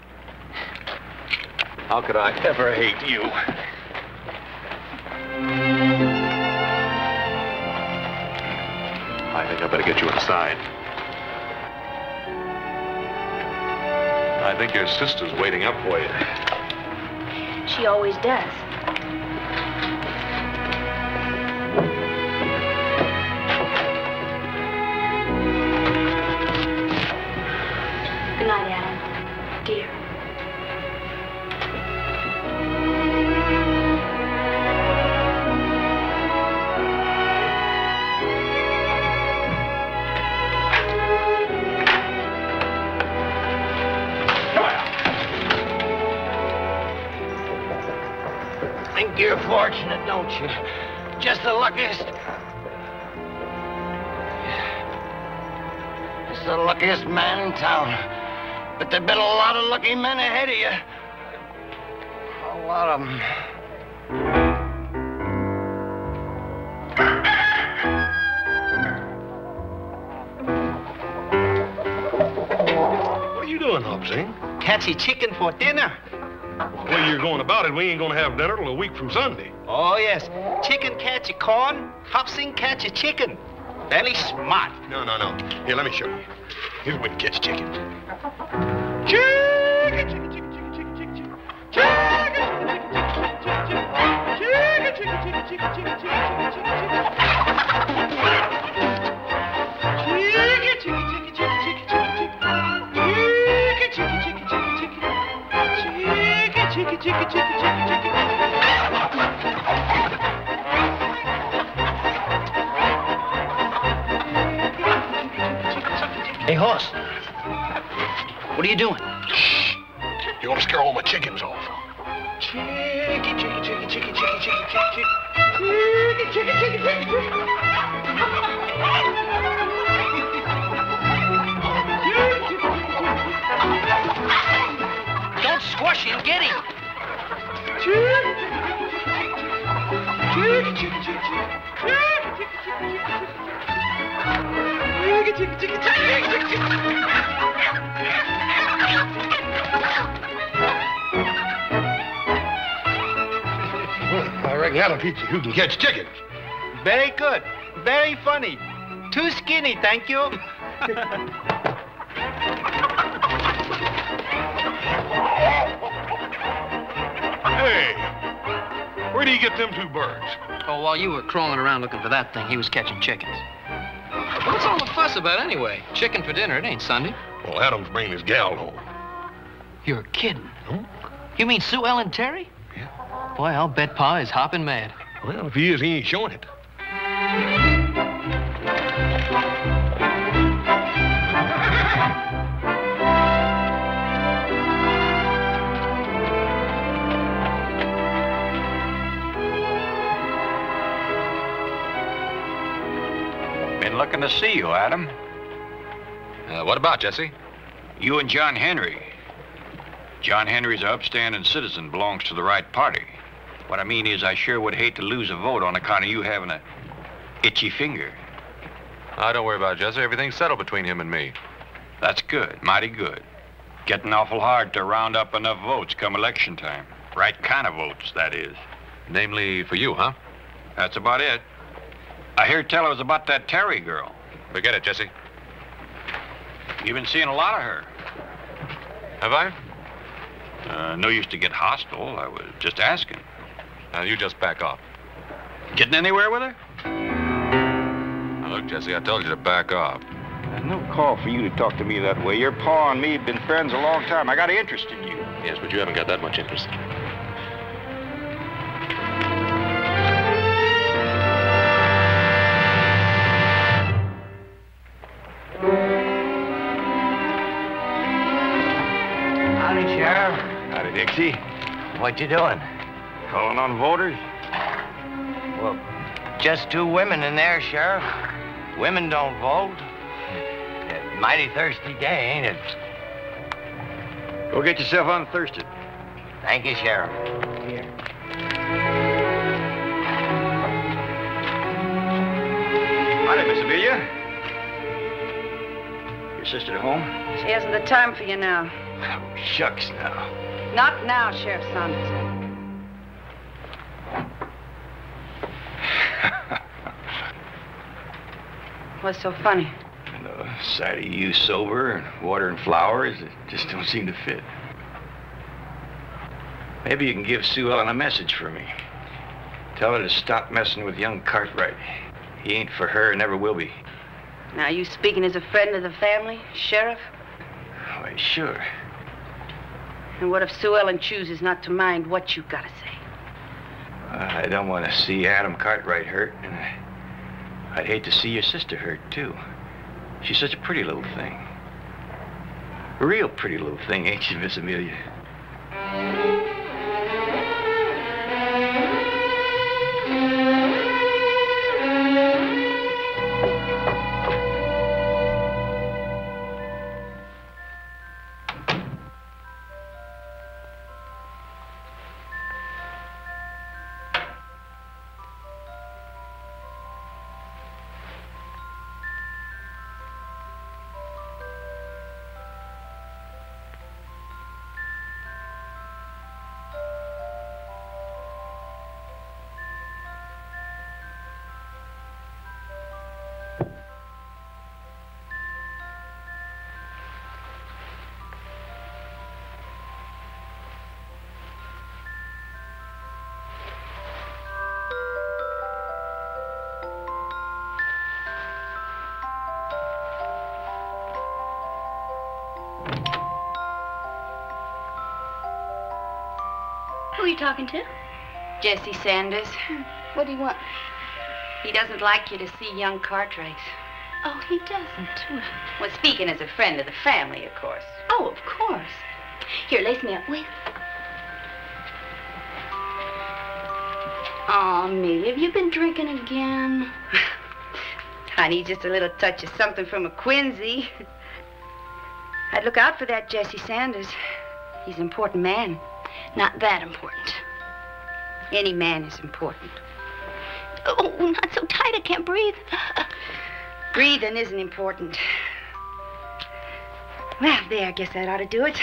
Speaker 4: How could I ever hate you? I think I better get you inside. I think your sister's waiting up for you.
Speaker 16: She always does. Good night, Adam. Dear.
Speaker 19: Think you're fortunate, don't you? Just the luckiest. Just the luckiest man in town. But there've been a lot of lucky men ahead of you. A lot of them.
Speaker 2: What are you doing, Hobsing?
Speaker 13: Catchy chicken for dinner.
Speaker 2: The way you're going about it, we ain't gonna have dinner till a week from Sunday.
Speaker 13: Oh, yes. Chicken catchy corn, Hobson catchy chicken. Very smart.
Speaker 2: No. Here, let me show you. Here's the way to catch chicken.
Speaker 13: Hey, horse. What are you doing?
Speaker 2: Shh. You want to scare all my chickens off. Chicky.
Speaker 13: Don't squash him. Get him.
Speaker 2: I reckon that'll teach you who can catch chickens.
Speaker 13: Very good. Very funny. Too skinny, thank you.
Speaker 2: Hey, where do you get them two birds?
Speaker 20: Oh, while you were crawling around looking for that thing, he was catching chickens. What's all the fuss about anyway? Chicken for dinner, it ain't Sunday.
Speaker 2: Well, Adam's bringing his gal home.
Speaker 20: You're kidding. You mean Sue Ellen Terry? Yeah. Boy, I'll bet Pa is hopping mad.
Speaker 2: Well, if he is, he ain't showing it.
Speaker 21: Been looking to see you, Adam.
Speaker 4: What about, Jesse?
Speaker 21: You and John Henry. John Henry's an upstanding citizen, belongs to the right party. What I mean is I sure would hate to lose a vote on account of you having a itchy finger.
Speaker 4: Don't worry about it, Jesse. Everything's settled between him and me.
Speaker 21: That's good, mighty good. Getting awful hard to round up enough votes come election time. Right kind of votes, that is.
Speaker 4: Namely for you, huh?
Speaker 21: That's about it. I hear tell it was about that Terry girl.
Speaker 4: Forget it, Jesse.
Speaker 21: You've been seeing a lot of her.
Speaker 4: Have I?
Speaker 21: No use to get hostile. I was just asking.
Speaker 4: Now, you just back off.
Speaker 21: Getting anywhere with her?
Speaker 4: Now, look, Jesse, I told you to back off.
Speaker 21: There's no call for you to talk to me that way. Your pa and me have been friends a long time. I got an interest in you.
Speaker 4: Yes, but you haven't got that much interest.
Speaker 19: Howdy, Sheriff.
Speaker 21: Howdy, Dixie.
Speaker 19: What you doing?
Speaker 21: Calling on voters?
Speaker 19: Well, just two women in there, Sheriff. Women don't vote. Mighty thirsty day, ain't it?
Speaker 21: Go get yourself unthirsted.
Speaker 19: Thank you, Sheriff.
Speaker 21: Here. Howdy, Miss Amelia. Your sister at home?
Speaker 22: She hasn't the time for you now.
Speaker 21: Oh, shucks now.
Speaker 22: Not now, Sheriff Saunders. What's so funny?
Speaker 21: The sight of you sober and water and flowers, it just don't seem to fit. Maybe you can give Sue Ellen a message for me. Tell her to stop messing with young Cartwright. He ain't for her and never will be.
Speaker 22: Now, you speaking as a friend of the family, Sheriff?
Speaker 21: Why, sure.
Speaker 22: And what if Sue Ellen chooses not to mind what you gotta say?
Speaker 21: I don't want to see Adam Cartwright hurt, and I'd hate to see your sister hurt, too. She's such a pretty little thing. A real pretty little thing, ain't she, Miss Amelia?
Speaker 16: Who are you talking to?
Speaker 22: Jesse Sanders.
Speaker 16: What do you want?
Speaker 22: He doesn't like you to see young Cartwright.
Speaker 16: Oh, he doesn't.
Speaker 22: Well, speaking as a friend of the family, of course.
Speaker 16: Oh, of course. Here, lace me up. Wait.
Speaker 22: Oh, Amelia, have you been drinking again? I need just a little touch of something from a Quincy. I'd look out for that Jesse Sanders. He's an important man.
Speaker 16: Not that important.
Speaker 22: Any man is important.
Speaker 16: Oh, not so tight, I can't breathe.
Speaker 22: Breathing isn't important. Well, there, I guess that ought to do it.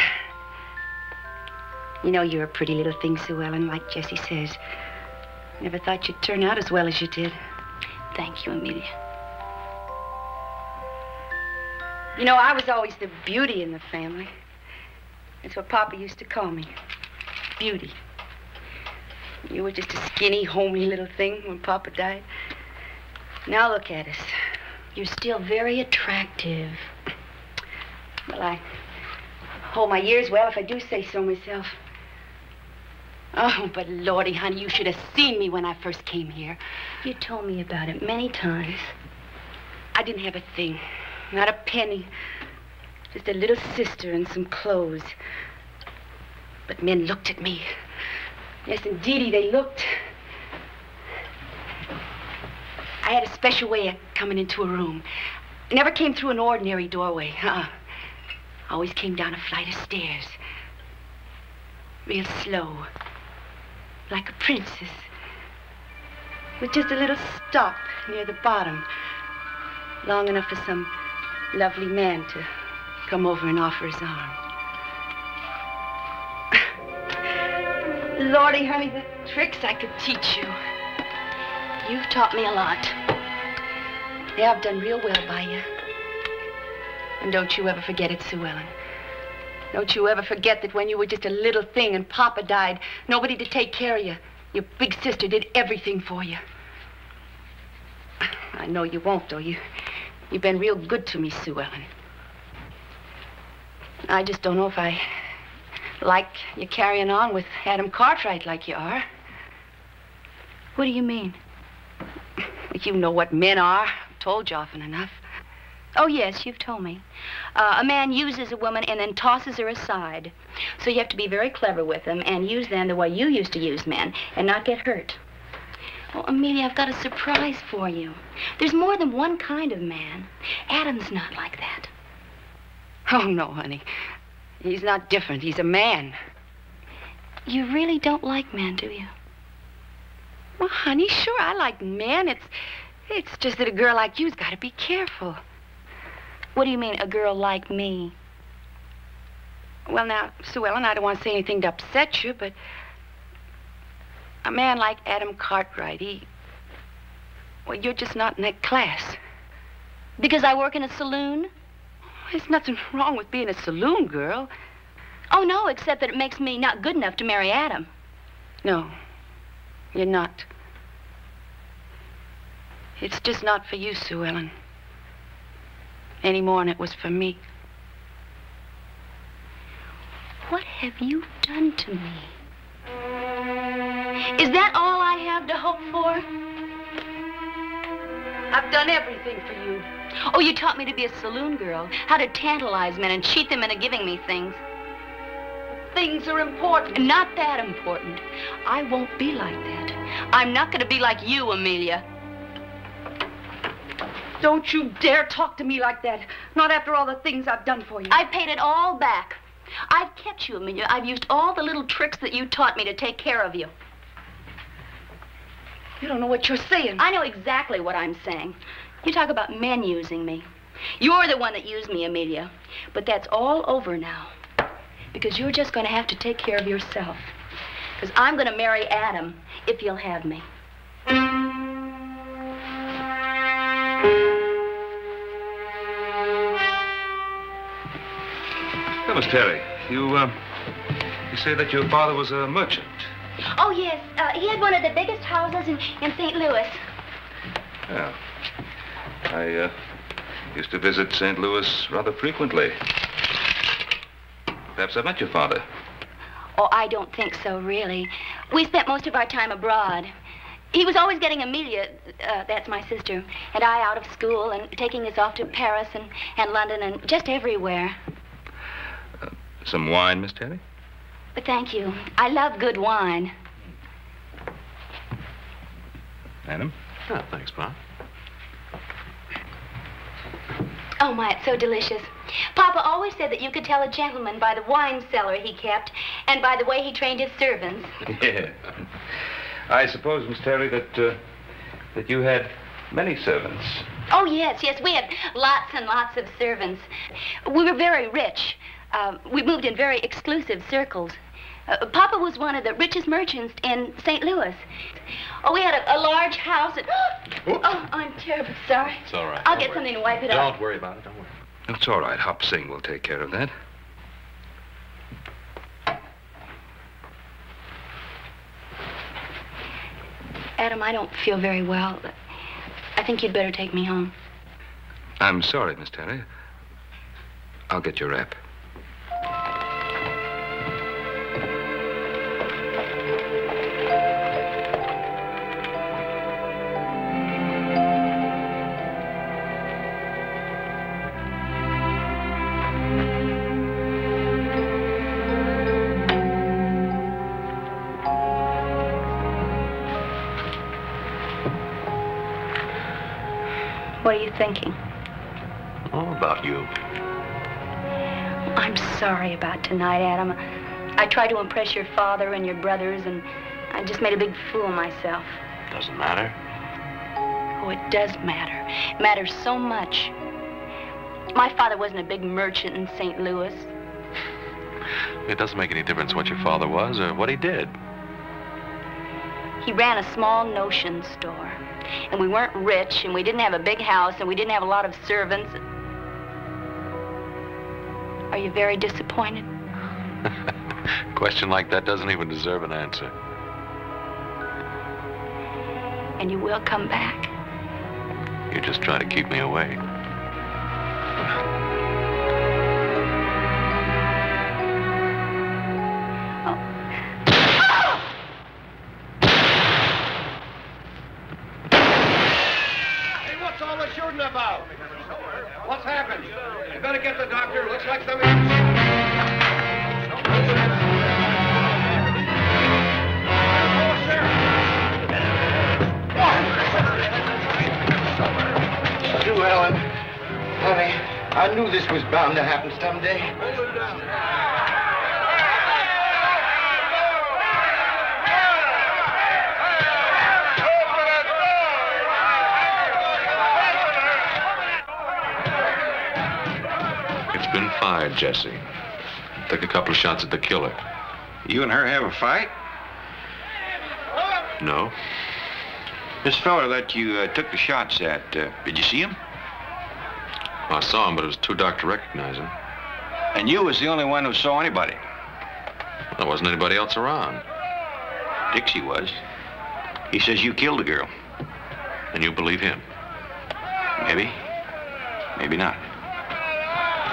Speaker 22: You know, you're a pretty little thing, Sue Ellen, like Jesse says. Never thought you'd turn out as well as you did.
Speaker 16: Thank you, Amelia.
Speaker 22: You know, I was always the beauty in the family. It's what Papa used to call me. Beauty. You were just a skinny, homely little thing when Papa died. Now look at us.
Speaker 14: You're still very attractive.
Speaker 22: Well, I hold my ears well if I do say so myself. Oh, but Lordy, honey, you should have seen me when I first came here.
Speaker 14: You told me about it many times.
Speaker 22: I didn't have a thing, not a penny. Just a little sister and some clothes. But men looked at me. Yes, indeedy, they looked. I had a special way of coming into a room. I never came through an ordinary doorway. I always came down a flight of stairs. Real slow. Like a princess. With just a little stop near the bottom. Long enough for some lovely man to come over and offer his arm. Lordy, honey, the tricks I could teach you.
Speaker 14: You've taught me a lot.
Speaker 22: Yeah, I've done real well by you. And don't you ever forget it, Sue Ellen. Don't you ever forget that when you were just a little thing and Papa died, nobody to take care of you. Your big sister did everything for you. I know you won't, though. You've been real good to me, Sue Ellen. I just don't know if I like you carrying on with Adam Cartwright like you are.
Speaker 14: What do you mean?
Speaker 22: You know what men are. I've told you often enough.
Speaker 14: Oh, yes, you've told me. A man uses a woman and then tosses her aside. So you have to be very clever with them and use them the way you used to use men and not get hurt. Oh, Amelia, I've got a surprise for you. There's more than one kind of man. Adam's not like that.
Speaker 22: Oh, no, honey. He's not different. He's a man.
Speaker 14: You really don't like men, do you?
Speaker 22: Well, honey, sure, I like men. It's just that a girl like you's got to be careful.
Speaker 14: What do you mean, a girl like me?
Speaker 22: Well, now, Sue Ellen, I don't want to say anything to upset you, but a man like Adam Cartwright, well, you're just not in that class.
Speaker 14: Because I work in a saloon?
Speaker 22: There's nothing wrong with being a saloon girl.
Speaker 14: Oh, no, except that it makes me not good enough to marry Adam.
Speaker 22: No, you're not. It's just not for you, Sue Ellen. Any more than it was for me.
Speaker 14: What have you done to me? Is that all I have to hope for?
Speaker 22: I've done everything for you.
Speaker 14: Oh, you taught me to be a saloon girl, how to tantalize men and cheat them into giving me things.
Speaker 22: Things are important.
Speaker 14: Not that important. I won't be like that. I'm not going to be like you, Amelia.
Speaker 22: Don't you dare talk to me like that. Not after all the things I've done for you.
Speaker 14: I've paid it all back. I've kept you, Amelia. I've used all the little tricks that you taught me to take care of you.
Speaker 22: You don't know what you're saying.
Speaker 14: I know exactly what I'm saying. You talk about men using me. You're the one that used me, Amelia. But that's all over now. Because you're just going to have to take care of yourself. Because I'm going to marry Adam if you'll have me.
Speaker 21: Well, Miss Terry, you say that your father was a merchant.
Speaker 16: Oh, yes. He had one of the biggest houses in St. Louis.
Speaker 21: Yeah. I used to visit St. Louis rather frequently. Perhaps I've met your father.
Speaker 16: Oh, I don't think so, really. We spent most of our time abroad. He was always getting Amelia, that's my sister, and I out of school and taking us off to Paris and London and just everywhere.
Speaker 21: Some wine, Miss Terry?
Speaker 16: But thank you. I love good wine.
Speaker 21: Adam?
Speaker 4: Oh, thanks, Pa.
Speaker 16: Oh, my, it's so delicious. Papa always said that you could tell a gentleman by the wine cellar he kept and by the way he trained his servants.
Speaker 21: Yeah. I suppose, Miss Terry, that you had many servants.
Speaker 16: Oh, yes, we had lots and lots of servants. We were very rich. We moved in very exclusive circles. Papa was one of the richest merchants in St. Louis. Oh, we had a large house. Oh, I'm terribly sorry.
Speaker 21: It's all right.
Speaker 16: I'll get something to wipe it off.
Speaker 4: Don't worry about it. Don't worry.
Speaker 21: It's all right. Hop Sing will take care of that.
Speaker 14: Adam, I don't feel very well. I think you'd better take me home.
Speaker 17: I'm sorry, Miss Terry. I'll get your wrap.
Speaker 14: What are you thinking?
Speaker 21: Oh, about you.
Speaker 14: I'm sorry about tonight, Adam. I tried to impress your father and your brothers, and I just made a big fool of myself.
Speaker 21: Doesn't matter.
Speaker 14: Oh, it does matter. It matters so much. My father wasn't a big merchant in St. Louis.
Speaker 4: It doesn't make any difference what your father was or what he did.
Speaker 14: He ran a small notion store. And we weren't rich, and we didn't have a big house, and we didn't have a lot of servants. Are you very disappointed?
Speaker 4: A question like that doesn't even deserve an answer.
Speaker 14: And you will come back?
Speaker 4: You're just trying to keep me away.
Speaker 2: What's all the shooting about? What's happened? You better get the doctor. Looks like somebody...
Speaker 19: You, Ellen. Honey, I knew this was bound to happen someday.
Speaker 4: It's been fired, Jesse. Took a couple of shots at the killer.
Speaker 21: You and her have a fight?
Speaker 4: No.
Speaker 21: This fella that you took the shots at, did you see him?
Speaker 4: I saw him, but it was too dark to recognize him.
Speaker 21: And you was the only one who saw anybody.
Speaker 4: There wasn't anybody else around.
Speaker 21: Dixie was. He says you killed the girl.
Speaker 4: And you believe him?
Speaker 21: Maybe. Maybe not.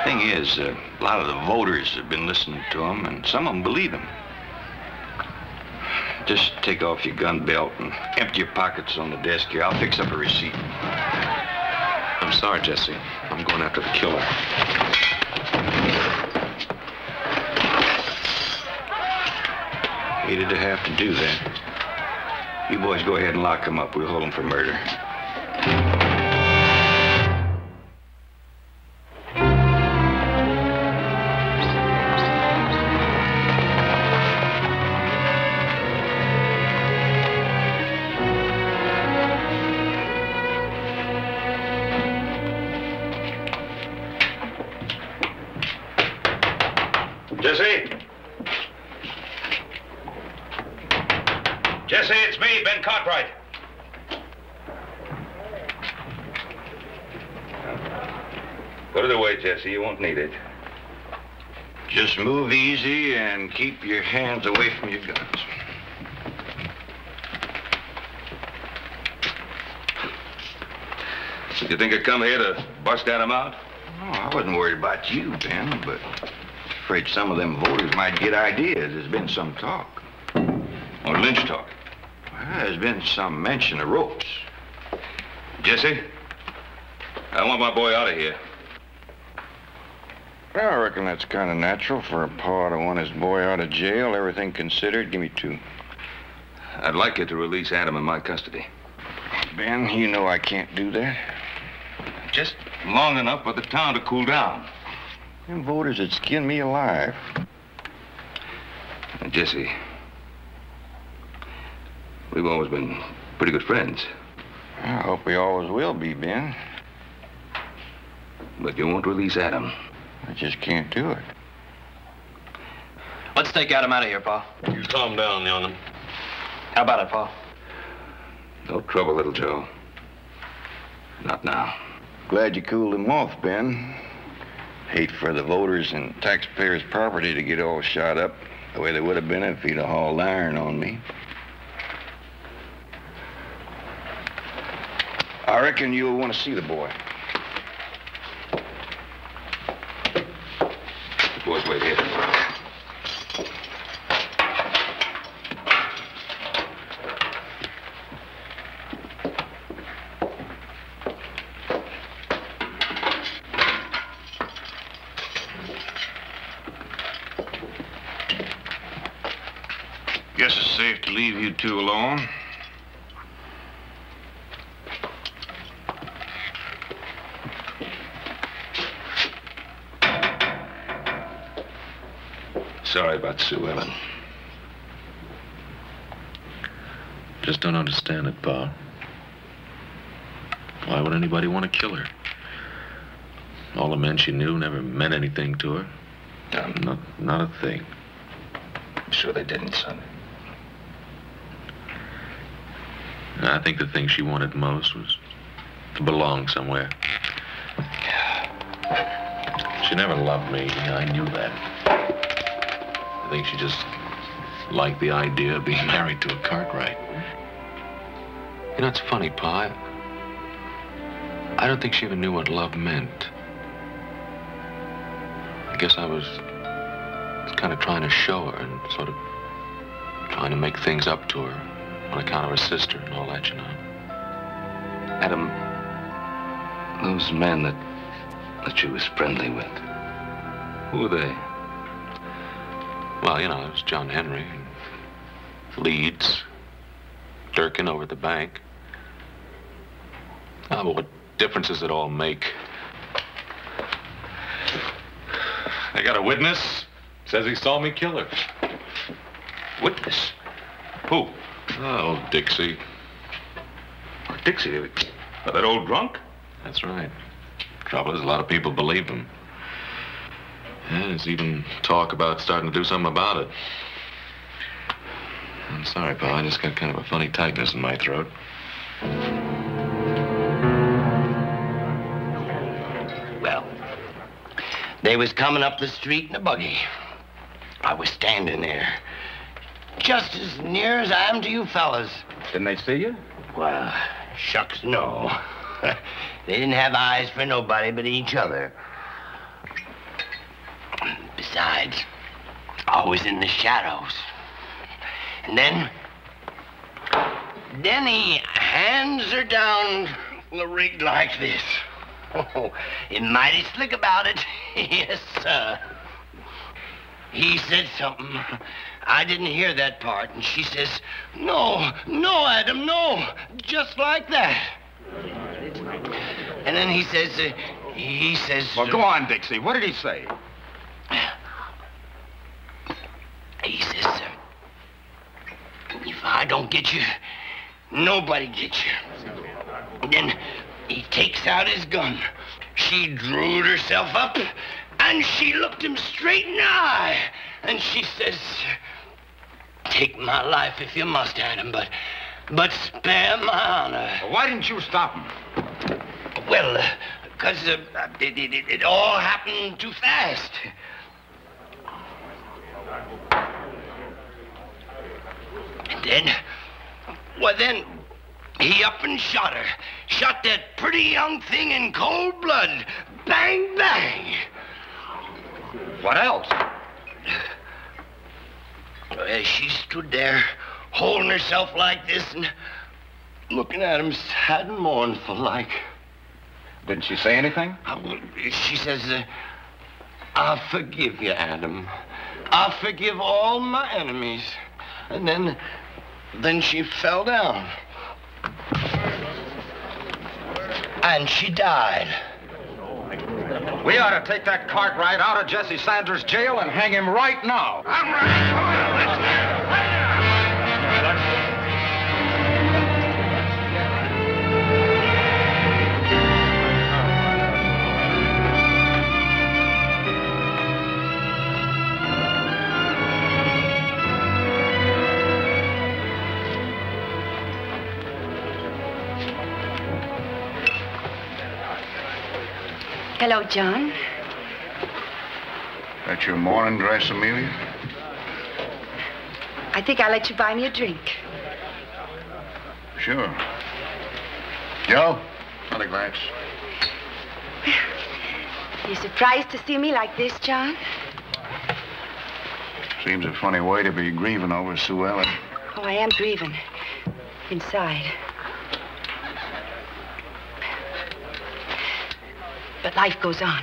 Speaker 21: Thing is, a lot of the voters have been listening to him, and some of them believe him. Just take off your gun belt and empty your pockets on the desk here. I'll fix up a receipt.
Speaker 4: I'm sorry, Jesse. I'm going after the killer.
Speaker 21: Hated to have to do that. You boys go ahead and lock him up. We'll hold him for murder.
Speaker 1: Jesse? Jesse, it's me, Ben Cartwright.
Speaker 21: Put it away, Jesse. You won't need it. Just move easy and keep your hands away from your guns.
Speaker 1: You think I'd come here to bust Adam out?
Speaker 21: Oh, I wasn't worried about you, Ben, but afraid some of them voters might get ideas. There's been some talk.
Speaker 1: Or lynch talk?
Speaker 21: Well, there's been some mention of ropes.
Speaker 1: Jesse, I want my boy out of here.
Speaker 21: Well, I reckon that's kind of natural for a pa to want his boy out of jail, everything considered. Give me two.
Speaker 1: I'd like you to release Adam in my custody.
Speaker 21: Ben, you know I can't do that.
Speaker 1: Just long enough for the town to cool down.
Speaker 21: Them voters would skin me alive.
Speaker 1: Jesse, we've always been pretty good friends.
Speaker 21: I hope we always will be, Ben.
Speaker 1: But you won't release Adam.
Speaker 21: I just can't do it.
Speaker 20: Let's take Adam out of here, Pa.
Speaker 1: You calm down, young'un.
Speaker 20: How about it, Pa?
Speaker 1: No trouble, little Joe. Not now.
Speaker 21: Glad you cooled him off, Ben. Hate for the voters and taxpayers' property to get all shot up the way they would have been if he'd have hauled iron on me. I reckon you'll want to see the boy.
Speaker 1: The boys wait here.
Speaker 21: Guess it's safe to leave you two alone.
Speaker 1: Sorry about Sue Ellen.
Speaker 8: Just don't understand it, Pa. Why would anybody want to kill her? All the men she knew never meant anything to her. Not a thing.
Speaker 21: I'm sure they didn't, son.
Speaker 8: I think the thing she wanted most was to belong somewhere. She never loved me. I knew that. I think she just liked the idea of being married to a Cartwright. You know, it's funny, Pa. I don't think she even knew what love meant. I guess I was kind of trying to show her and sort of trying to make things up to her on account of her sister and all that, you know.
Speaker 10: Adam, those men that she was friendly with, who were they?
Speaker 8: Well, you know, it was John Henry, Leeds, Durkin over at the bank. Ah, but what difference does it all make?
Speaker 1: I got a witness. Says he saw me kill her.
Speaker 8: Witness? Who? Oh, Dixie.
Speaker 1: Oh, Dixie? That old drunk?
Speaker 8: That's right. Trouble is, a lot of people believe him. Yeah, there's even talk about starting to do something about it. I'm sorry, Pa. I just got kind of a funny tightness in my throat.
Speaker 19: Well, they was coming up the street in a buggy. I was standing there, just as near as I am to you fellas.
Speaker 21: Didn't they see you?
Speaker 19: Well, shucks, no. They didn't have eyes for nobody but each other. Besides, I was in the shadows. And then he hands her down the rig like this. Oh, he's mighty slick about it. Yes, sir. He said something. I didn't hear that part. And she says, no, Adam, no. Just like that. And then he says...
Speaker 21: Well, go on, Dixie. What did he say?
Speaker 19: He says, if I don't get you, nobody gets you. And then he takes out his gun. She drew herself up, and she looked him straight in the eye. And she says, take my life if you must, Adam, but spare my honor.
Speaker 21: Well, why didn't you stop him?
Speaker 19: Well, because it all happened too fast. And then he up and shot her. Shot that pretty young thing in cold blood. Bang, bang.
Speaker 21: What else?
Speaker 19: Well, she stood there, holding herself like this and looking at him sad and mournful like.
Speaker 21: Didn't she say anything?
Speaker 19: She says, I forgive you, Adam. I forgive all my enemies. And then she fell down. And she died.
Speaker 21: We ought to take that Cartwright out of Jesse Sanders' jail and hang him right now. I'm ready. Come on, let's
Speaker 22: Hello, John.
Speaker 21: That your morning dress, Amelia?
Speaker 22: I think I'll let you buy me a drink.
Speaker 21: Sure. Joe?
Speaker 12: Another glass.
Speaker 22: You surprised to see me like this, John?
Speaker 12: Seems a funny way to be grieving over Sue Ellen.
Speaker 22: Oh, I am grieving. Inside. But life goes on.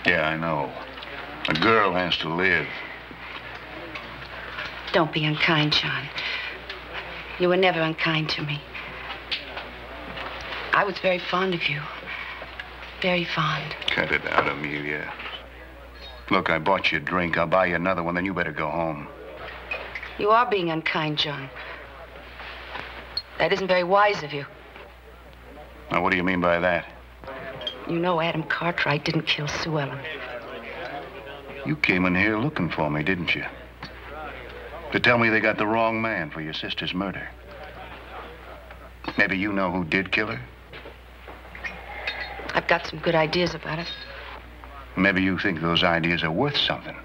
Speaker 12: Yeah, I know. A girl has to live.
Speaker 22: Don't be unkind, John. You were never unkind to me. I was very fond of you. Very fond.
Speaker 12: Cut it out, Amelia. Look, I bought you a drink. I'll buy you another one, then you better go home.
Speaker 22: You are being unkind, John. That isn't very wise of you.
Speaker 12: Now, what do you mean by that?
Speaker 22: You know Adam Cartwright didn't kill Sue Ellen.
Speaker 12: You came in here looking for me, didn't you? To tell me they got the wrong man for your sister's murder. Maybe you know who did kill her?
Speaker 22: I've got some good ideas about it.
Speaker 12: Maybe you think those ideas are worth something.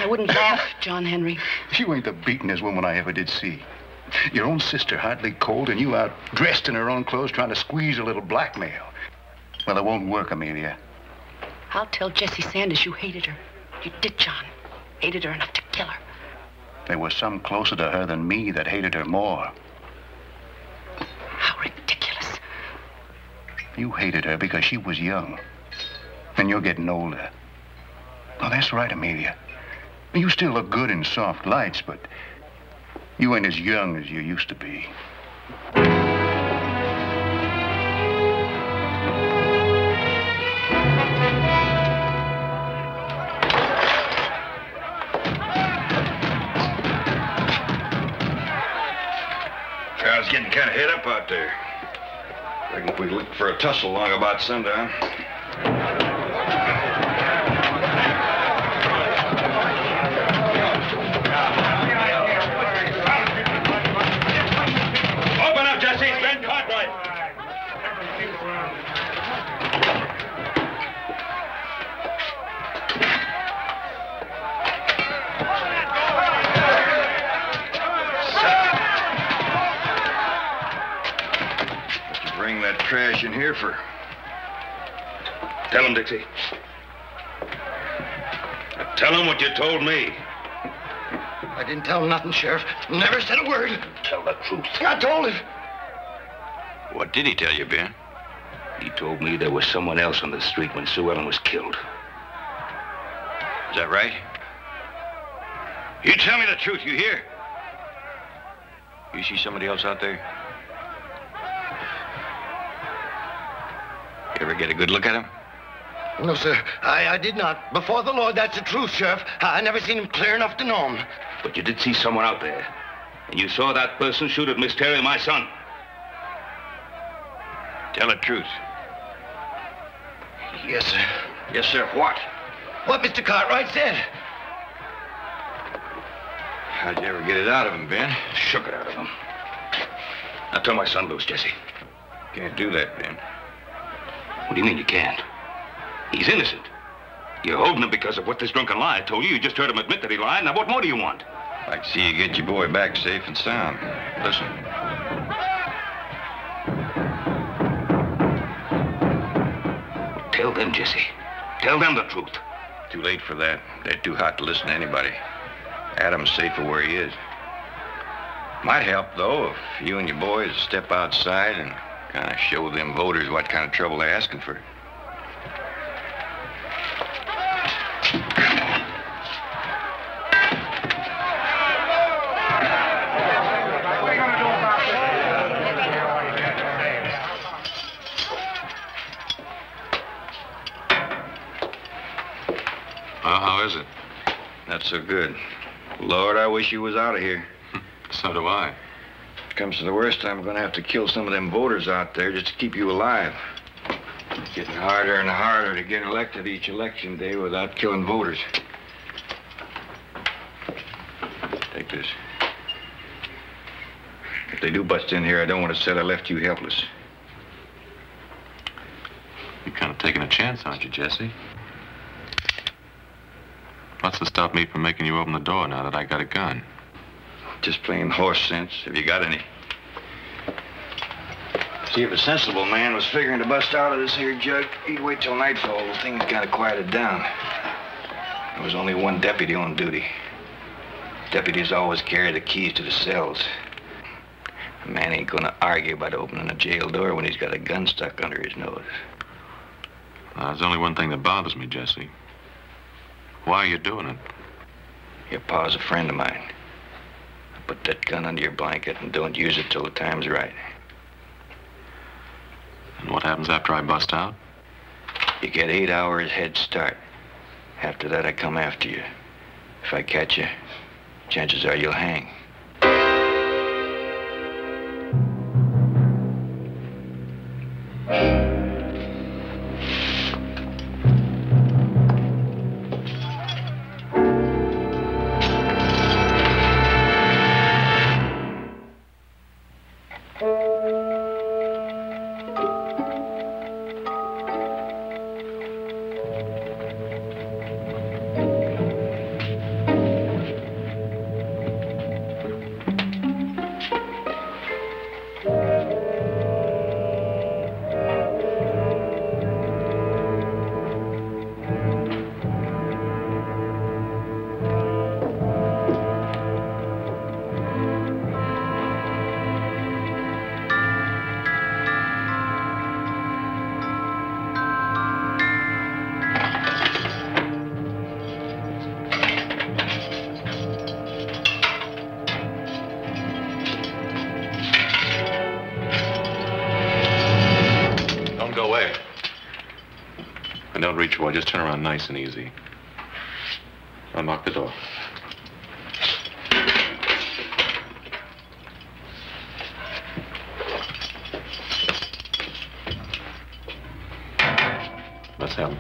Speaker 22: I wouldn't laugh, John Henry.
Speaker 12: You ain't the beatenest woman I ever did see. Your own sister hardly cold, and you out dressed in her own clothes trying to squeeze a little blackmail. Well, it won't work, Amelia.
Speaker 22: I'll tell Jessie Sanders you hated her. You did, John. Hated her enough to kill her.
Speaker 12: There was some closer to her than me that hated her more.
Speaker 22: How ridiculous.
Speaker 12: You hated her because she was young. And you're getting older. Oh, that's right, Amelia. You still look good in soft lights, but you ain't as young as you used to be.
Speaker 21: Crowd's getting kind of head up out there. Reckon if we look for a tussle long about sundown.
Speaker 1: Open up, Jesse. It's Ben Cartwright.
Speaker 21: Bring that trash in here for... Tell him, Dixie. Tell him what you told me.
Speaker 19: I didn't tell him nothing, Sheriff. Never said a word.
Speaker 21: Tell the truth.
Speaker 19: I told him.
Speaker 21: What did he tell you, Ben?
Speaker 10: He told me there was someone else on the street when Sue Ellen was killed.
Speaker 21: Is that right? You tell me the truth, you hear? You see somebody else out there? You ever get a good look at him?
Speaker 19: No, sir. I did not. Before the Lord, that's the truth, Sheriff. I never seen him clear enough to know him.
Speaker 10: But you did see someone out there. And you saw that person shoot at Miss Terry, my son.
Speaker 21: Tell the truth.
Speaker 19: Yes, sir.
Speaker 21: Yes, sir. What?
Speaker 19: What Mr. Cartwright said.
Speaker 21: How'd you ever get it out of him, Ben?
Speaker 10: Shook it out of him. Now turn my son loose, Jesse.
Speaker 21: Can't do that, Ben.
Speaker 10: What do you mean you can't? He's innocent. You're holding him because of what this drunken liar told you. You just heard him admit that he lied. Now, what more do you want?
Speaker 21: I'd like to see you get your boy back safe and sound. Listen.
Speaker 10: Tell them, Jesse. Tell them the truth.
Speaker 21: Too late for that. They're too hot to listen to anybody. Adam's safer where he is. Might help, though, if you and your boys step outside and kind of show them voters what kind of trouble they're asking for. How is it? Not so good. Lord, I wish you was out of here. So do I. If it comes to the worst, I'm going to have to kill some of them voters out there just to keep you alive. It's getting harder and harder to get elected each election day without killing voters. Take this. If they do bust in here, I don't want to say I left you helpless.
Speaker 8: You're kind of taking a chance, aren't you, Jesse? What's to stop me from making you open the door now that I got a gun?
Speaker 21: Just plain horse sense, if you got any. See, if a sensible man was figuring to bust out of this here jug, he'd wait till nightfall when things kind of quieted down. There was only one deputy on duty. Deputies always carry the keys to the cells. A man ain't gonna argue about opening a jail door when he's got a gun stuck under his nose.
Speaker 8: There's only one thing that bothers me, Jesse. Why are you doing it?
Speaker 21: Your pa's a friend of mine. Put that gun under your blanket and don't use it till the time's right.
Speaker 8: And what happens after I bust out?
Speaker 21: You get 8 hours head start. After that, I come after you. If I catch you, chances are you'll hang.
Speaker 8: And don't reach for it. Just turn around nice and easy. Unlock the door. Let's have him.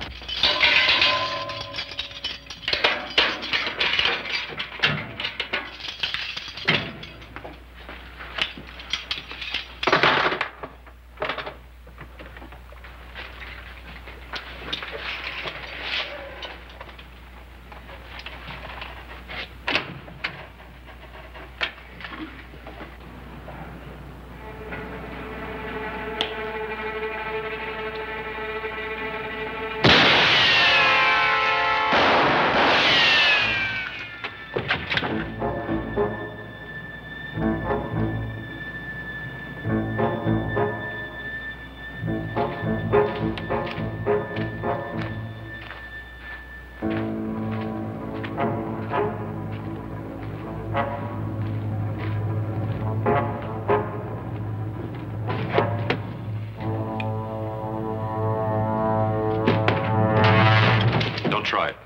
Speaker 8: Try it.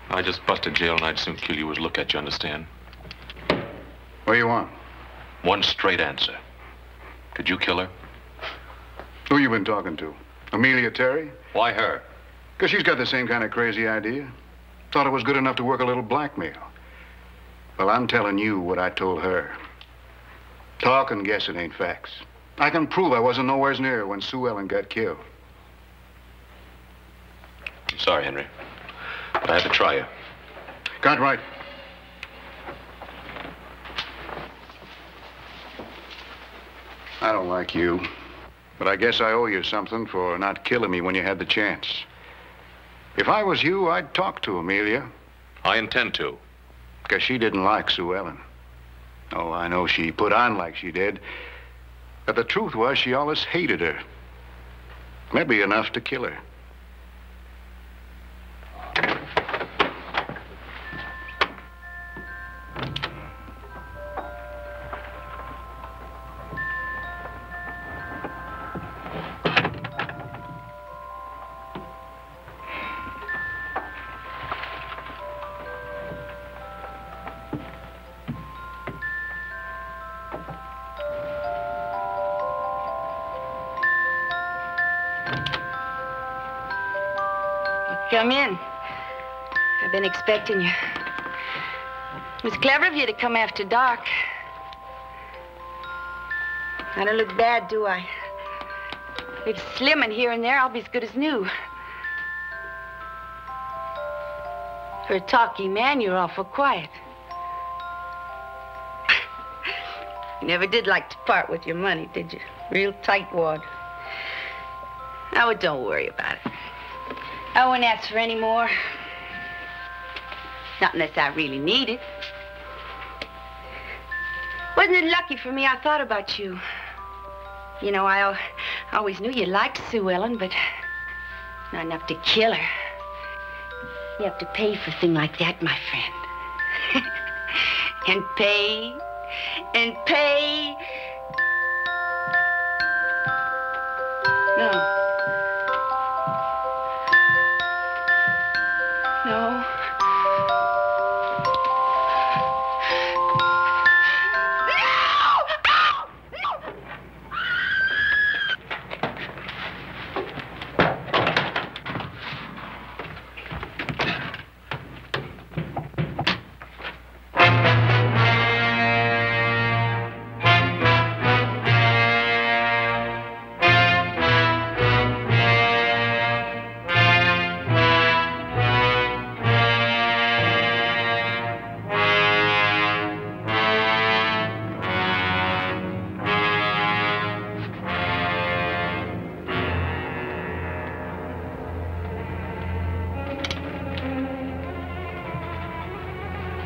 Speaker 8: I just busted jail and I'd soon kill you as look at you, understand?
Speaker 5: What do you want?
Speaker 8: One straight answer. Did you kill her?
Speaker 5: Who you been talking to? Amelia Terry?
Speaker 8: Why her?
Speaker 5: Because she's got the same kind of crazy idea. Thought it was good enough to work a little blackmail. Well, I'm telling you what I told her. Talk and guessing ain't facts. I can prove I wasn't nowhere near when Sue Ellen got killed.
Speaker 8: I'm sorry, Henry, but I had to try you.
Speaker 5: Cartwright. I don't like you, but I guess I owe you something for not killing me when you had the chance. If I was you, I'd talk to Amelia.
Speaker 8: I intend to.
Speaker 5: Because she didn't like Sue Ellen. Oh, I know she put on like she did, but the truth was she always hated her. Maybe enough to kill her.
Speaker 22: Come in. I've been expecting you. It was clever of you to come after dark. I don't look bad, do I? If slim and here and there, I'll be as good as new. For a talky man, you're awful quiet. You never did like to part with your money, did you? Real tightwad. Now, don't worry about it. I won't ask for any more. Not unless I really need it. Wasn't it lucky for me I thought about you? You know, I always knew you liked Sue Ellen, but not enough to kill her. You have to pay for a thing like that, my friend. And pay, and pay. No. No.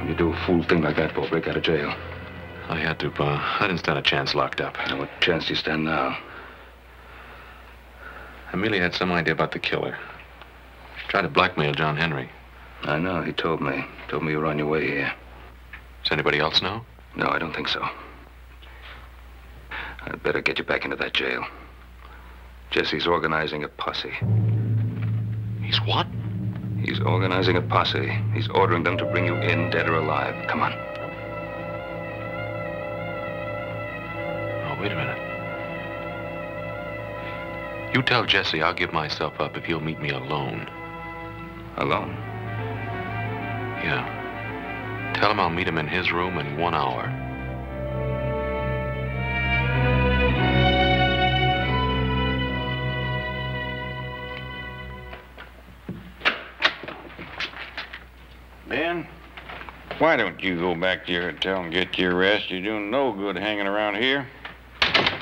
Speaker 21: You do a fool thing like that, Paul, break out of jail.
Speaker 8: I had to, Pa. I didn't stand a chance locked up.
Speaker 21: Now, what chance do you stand now?
Speaker 8: Amelia had some idea about the killer. She tried to blackmail John Henry.
Speaker 21: I know, he told me. Told me you were on your way here.
Speaker 8: Does anybody else know?
Speaker 21: No, I don't think so. I'd better get you back into that jail. Jesse's organizing a posse.
Speaker 8: He's what?
Speaker 21: He's organizing a posse. He's ordering them to bring you in, dead or alive. Come on.
Speaker 8: Oh, wait a minute. You tell Jesse I'll give myself up if he'll meet me alone.
Speaker 21: Alone?
Speaker 8: Yeah. Tell him I'll meet him in his room in 1 hour.
Speaker 11: Ben, why don't you go back to your hotel and get your rest? You're doing no good hanging around here.
Speaker 21: I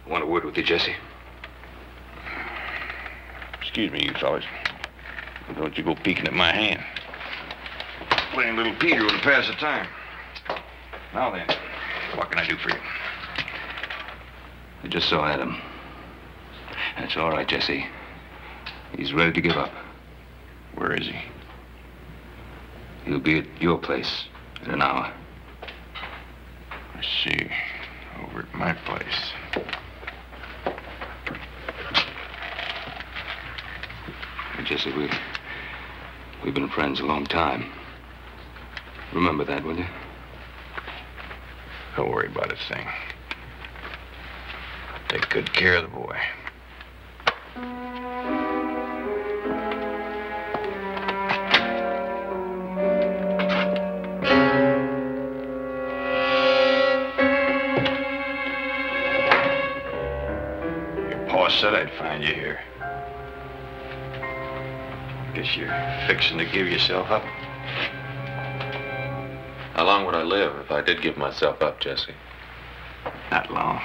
Speaker 21: want a word with you, Jesse.
Speaker 11: Excuse me, you fellas. Don't you go peeking at my hand. Playing little Peter to pass the time. Now then, what can I do for you?
Speaker 21: I just saw Adam. That's all right, Jesse. He's ready to give up.
Speaker 11: Where is he?
Speaker 21: He'll be at your place in an hour.
Speaker 11: I see. Over at my place.
Speaker 21: Hey, Jesse, we've been friends a long time. Remember that, will you?
Speaker 11: Don't worry about a thing. Take good care of the boy. Said I'd find you here. Guess you're fixing to give yourself up.
Speaker 8: How long would I live if I did give myself up, Jesse?
Speaker 11: Not long.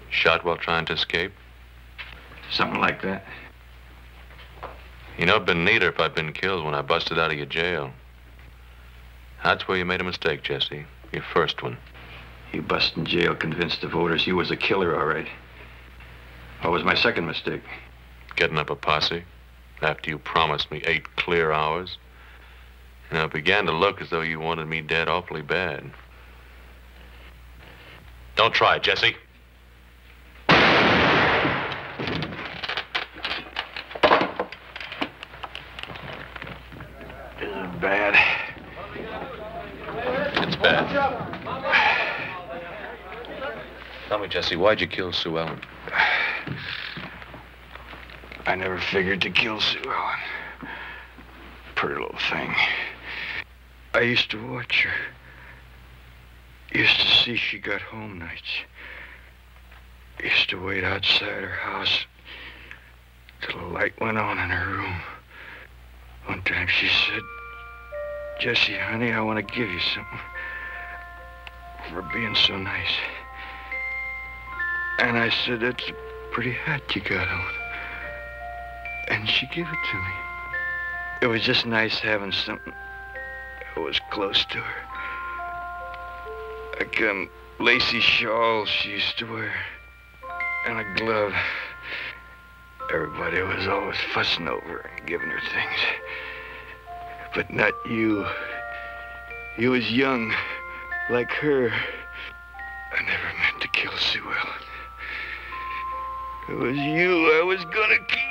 Speaker 8: Shot while trying to escape?
Speaker 11: Something like that.
Speaker 8: You know, it'd been neater if I'd been killed when I busted out of your jail. That's where you made a mistake, Jesse. Your first one.
Speaker 11: You busted in jail convinced the voters you was a killer, all right. What was my second mistake?
Speaker 8: Getting up a posse after you promised me 8 clear hours. And it began to look as though you wanted me dead awfully bad. Don't try, Jesse.
Speaker 11: Is it bad?
Speaker 8: It's bad. Tell me, Jesse, why'd you kill Sue Ellen?
Speaker 11: I never figured to kill Sue Ellen. Pretty little thing. I used to watch her. Used to see she got home nights. Used to wait outside her house till the light went on in her room. One time she said, "Jesse, honey, I want to give you something. for being so nice. And I said, that's a pretty hat you got on. And she gave it to me. It was just nice having something that was close to her. Like a lacy shawl she used to wear. And a glove. Everybody was always fussing over her and giving her things. But not you. You was young, like her. I never meant to kill Sue Ellen. It was you I was gonna keep.